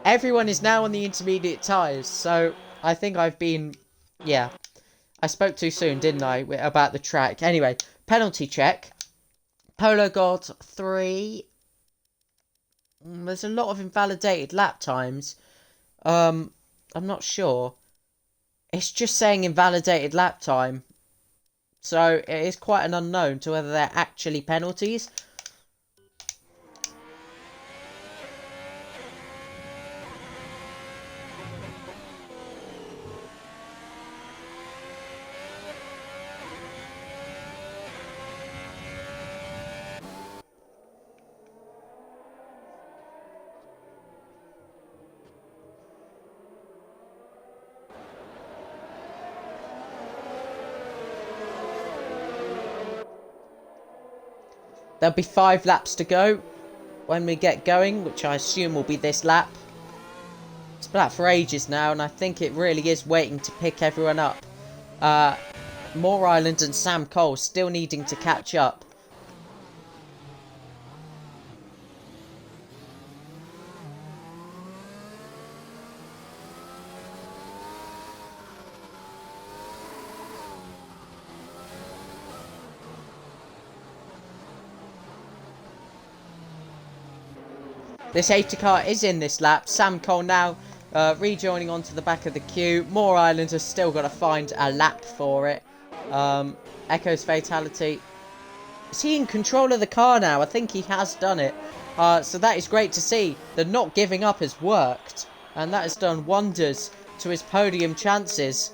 Everyone is now on the intermediate tyres, so I think I've been... yeah. I spoke too soon, didn't I, about the track. Anyway, penalty check. Polo God 3. There's a lot of invalidated lap times. I'm not sure. It's just saying invalidated lap time. So it is quite an unknown to whether they're actually penalties. There'll be 5 laps to go when we get going, which I assume will be this lap. It's been out for ages now, and I think it really is waiting to pick everyone up. Moore Island and Sam Cole still needing to catch up. The safety car is in this lap. Sam Cole now rejoining onto the back of the queue. Moore Island has still got to find a lap for it. Echo's Fatality Is he in control of the car now? I think he has done it. So that is great to see. The not giving up has worked. And that has done wonders to his podium chances.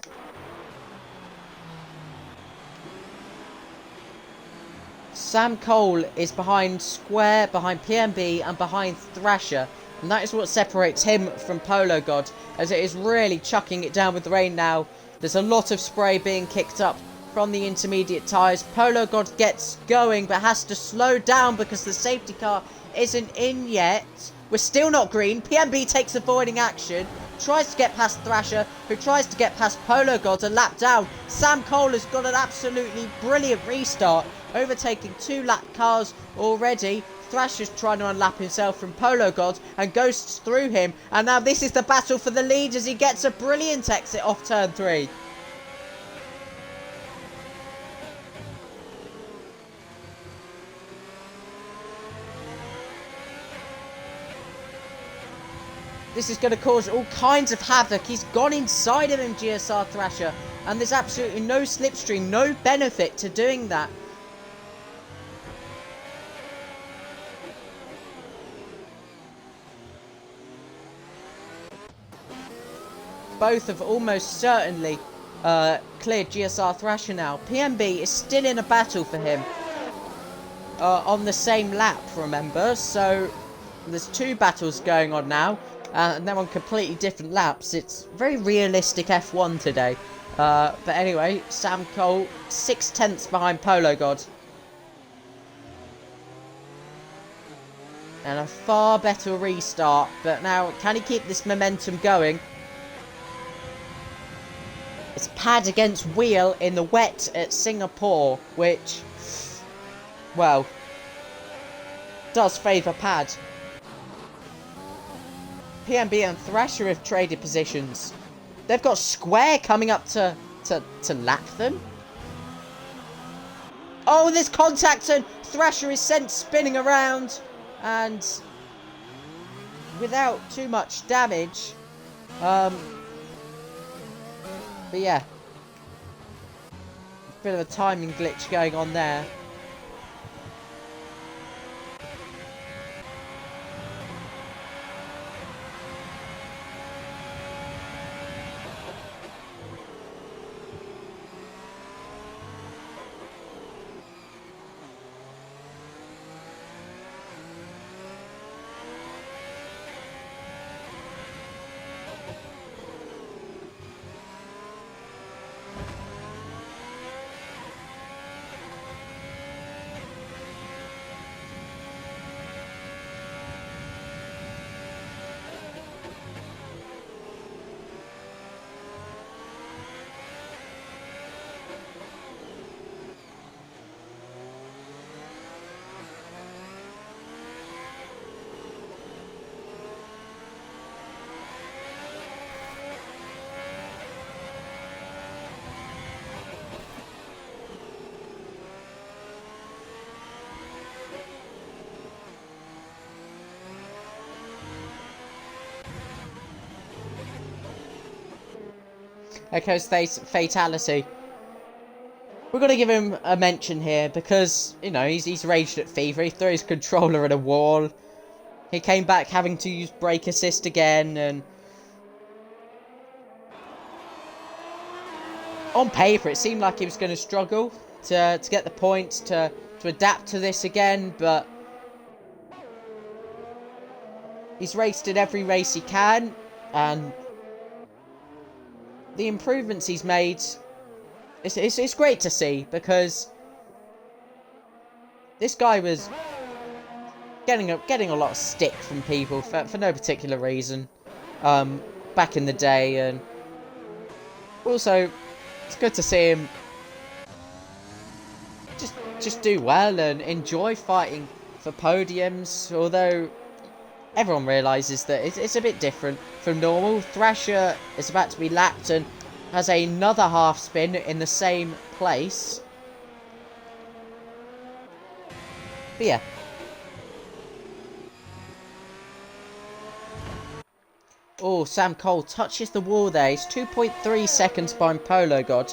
Sam Cole is behind Square, behind PMB and behind Thrasher. And that is what separates him from Polo God, as it is really chucking it down with the rain now. There's a lot of spray being kicked up from the intermediate tyres. Polo God gets going but has to slow down because the safety car isn't in yet. We're still not green. PMB takes avoiding action. Tries to get past Thrasher, who tries to get past Polo God a lap down. Sam Cole has got an absolutely brilliant restart, overtaking 2 lap cars already. Thrasher's trying to unlap himself from Polo God and ghosts through him. And now this is the battle for the lead as he gets a brilliant exit off turn 3. This is going to cause all kinds of havoc. He's gone inside of him, GSR Thrasher. And there's absolutely no slipstream, no benefit to doing that. Both have almost certainly cleared GSR Thrasher now. PMB is still in a battle for him. On the same lap, remember. So there's 2 battles going on now. And they're on completely different laps. It's very realistic F1 today. But anyway, Sam Cole, 6/10 behind Polo God. And a far better restart. But now, can he keep this momentum going? It's pad against wheel in the wet at Singapore, which, well, does favour pad. PMB and Thrasher have traded positions. They've got Square coming up to lap them. Oh, there's contact and Thrasher is sent spinning around. And without too much damage. But yeah. Bit of a timing glitch going on there. Echo's fatality. We're going to give him a mention here because, you know, he's raged at Fever. He threw his controller at a wall. He came back having to use brake assist again, and on paper it seemed like he was going to struggle to get the points, to adapt to this again, but he's raced in every race he can, and the improvements he's made, it's great to see, because this guy was getting a lot of stick from people for no particular reason back in the day, and also it's good to see him just do well and enjoy fighting for podiums, although everyone realises that it's a bit different from normal. Thrasher is about to be lapped and has another half spin in the same place. But yeah. Oh, Sam Cole touches the wall there. He's 2.3 seconds behind Polo God.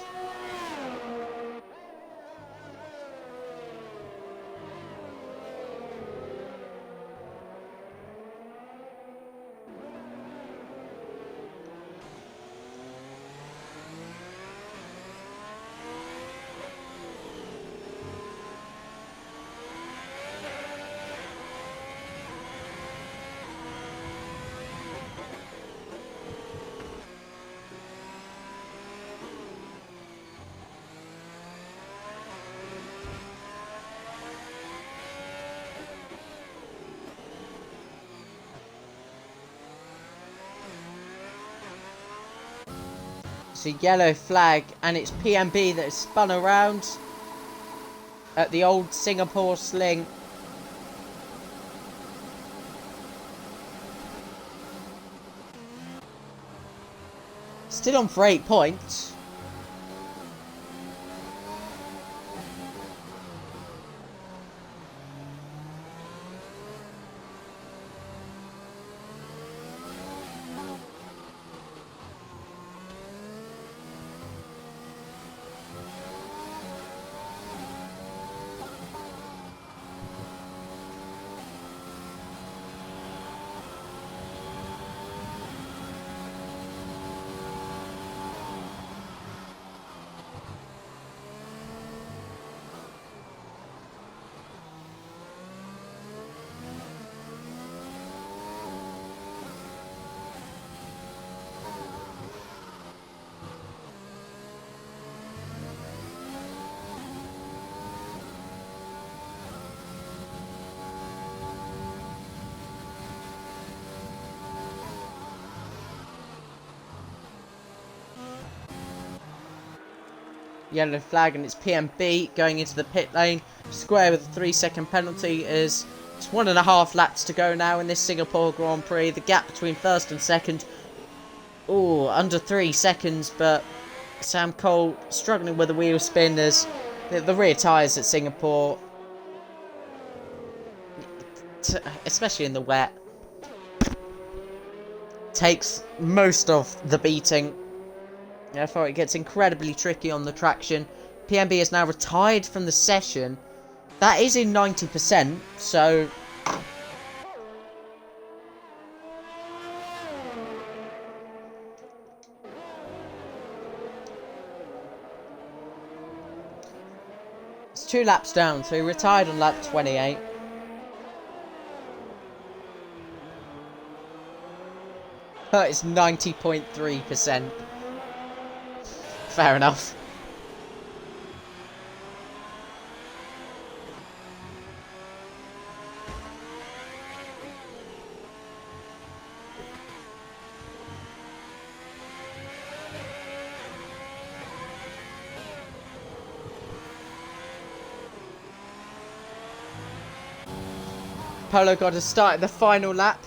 It's a yellow flag, and it's PMB that is spun around at the old Singapore sling. Still on for 8 points. Yellow flag, and it's PMB going into the pit lane. Square with a 3-second penalty is it's 1.5 laps to go now in this Singapore Grand Prix. The gap between first and second, under 3 seconds, but Sam Cole struggling with the wheel spin as the rear tyres at Singapore, especially in the wet, takes most of the beating. Therefore, it gets incredibly tricky on the traction. PMB is now retired from the session. That is in 90%, so it's 2 laps down, so he retired on lap 28. It's 90.3%. Fair enough. Polo God has started the final lap.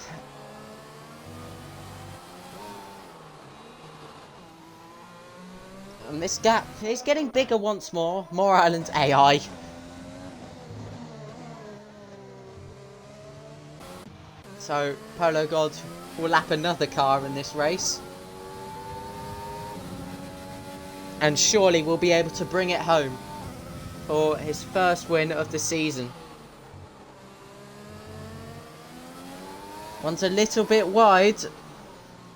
And this gap is getting bigger once more. More Island AI. So, Polo God will lap another car in this race. And surely will be able to bring it home for his first win of the season. One's a little bit wide.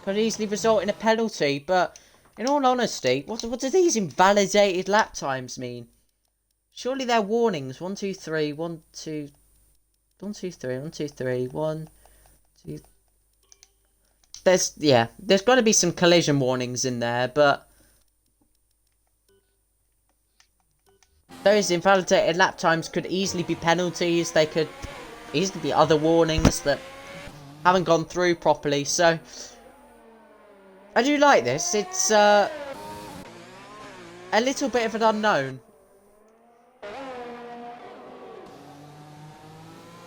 Could easily result in a penalty, but in all honesty, what do these invalidated lap times mean? Surely they're warnings. 1, 2, 3, 1, 2, 1, 2, 3, 1, 2, 3, 1, 2. There's got to be some collision warnings in there, but those invalidated lap times could easily be penalties. They could easily be other warnings that haven't gone through properly. So I do like this. It's a little bit of an unknown.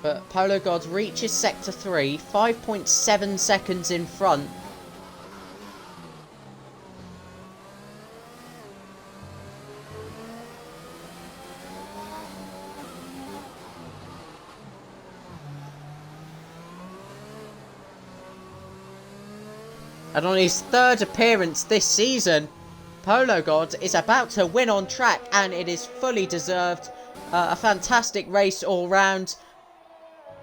But Polo God reaches Sector 3, 5.7 seconds in front. And on his third appearance this season, Polo God is about to win on track, and it is fully deserved. A fantastic race all round.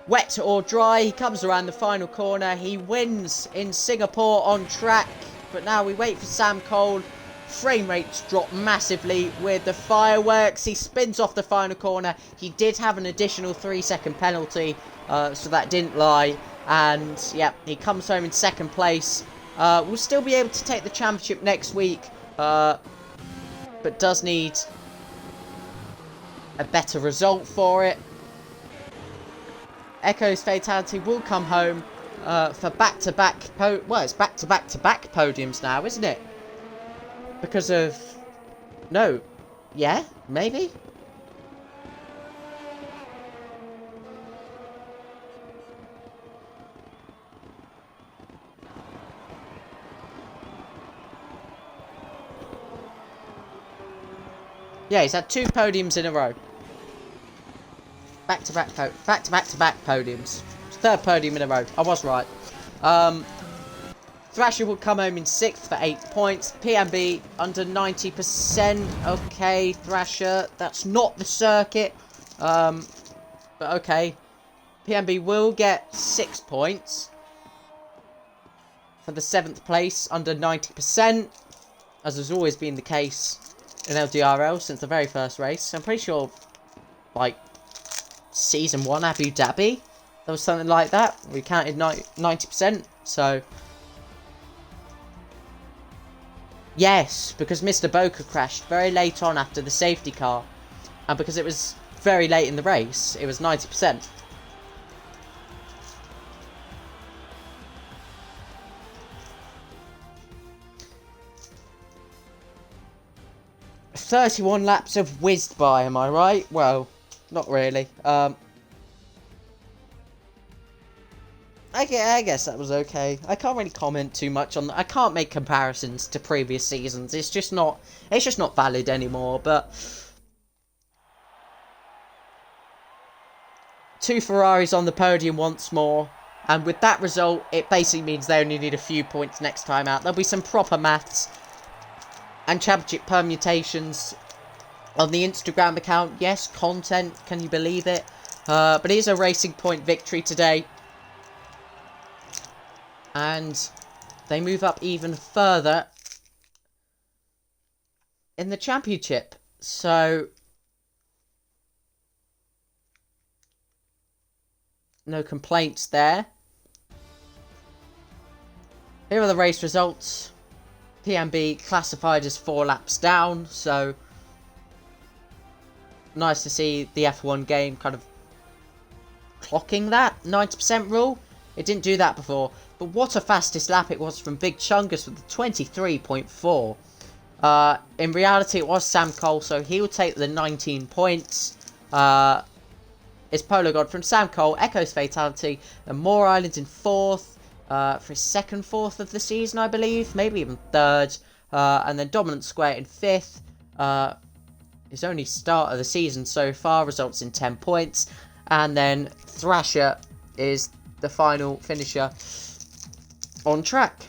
Wet or dry, he comes around the final corner. He wins in Singapore on track. But now we wait for Sam Cole. Frame rates drop massively with the fireworks. He spins off the final corner. He did have an additional 3-second penalty, so that didn't lie. And yeah, he comes home in second place. We'll still be able to take the championship next week, but does need a better result for it. Echo's fatality will come home for back-to-back. Well, it's back-to-back-to-back podiums now, isn't it? Because of... No. Yeah? Maybe? Yeah, he's had 2 podiums in a row. Back-to-back podiums. 3rd podium in a row. I was right. Thrasher will come home in 6th for 8 points. PMB under 90%. Okay, Thrasher. That's not the circuit. But okay. PMB will get 6 points. For the 7th place, under 90%. As has always been the case in LDRL since the very first race. I'm pretty sure, like, Season 1 Abu Dhabi, there was something like that. We counted 90%, so... Yes, because Mr. Boca crashed very late on after the safety car. And because it was very late in the race, it was 90%. "31 laps have whizzed by, am I right?" Well, not really. I guess that was okay. I can't really comment too much on that. I can't make comparisons to previous seasons. It's just not valid anymore, but 2 Ferraris on the podium once more. And with that result, it basically means they only need a few points next time out. There'll be some proper maths and championship permutations on the Instagram account. Yes, content, can you believe it? But it is a Racing Point victory today. And they move up even further in the championship. So, no complaints there. Here are the race results. PMB classified as 4 laps down, so nice to see the F1 game kind of clocking that 90% rule. It didn't do that before, but what a fastest lap it was from Big Chungus with the 23.4. In reality, it was Sam Cole, so he'll take the 19 points. It's Polo God from Sam Cole, Echo's Fatality, and Moore Island in 4th. For his 2nd 4th of the season, I believe. Maybe even 3rd. And then Dominant Square in 5th. His only start of the season so far results in 10 points. And then Thrasher is the final finisher on track.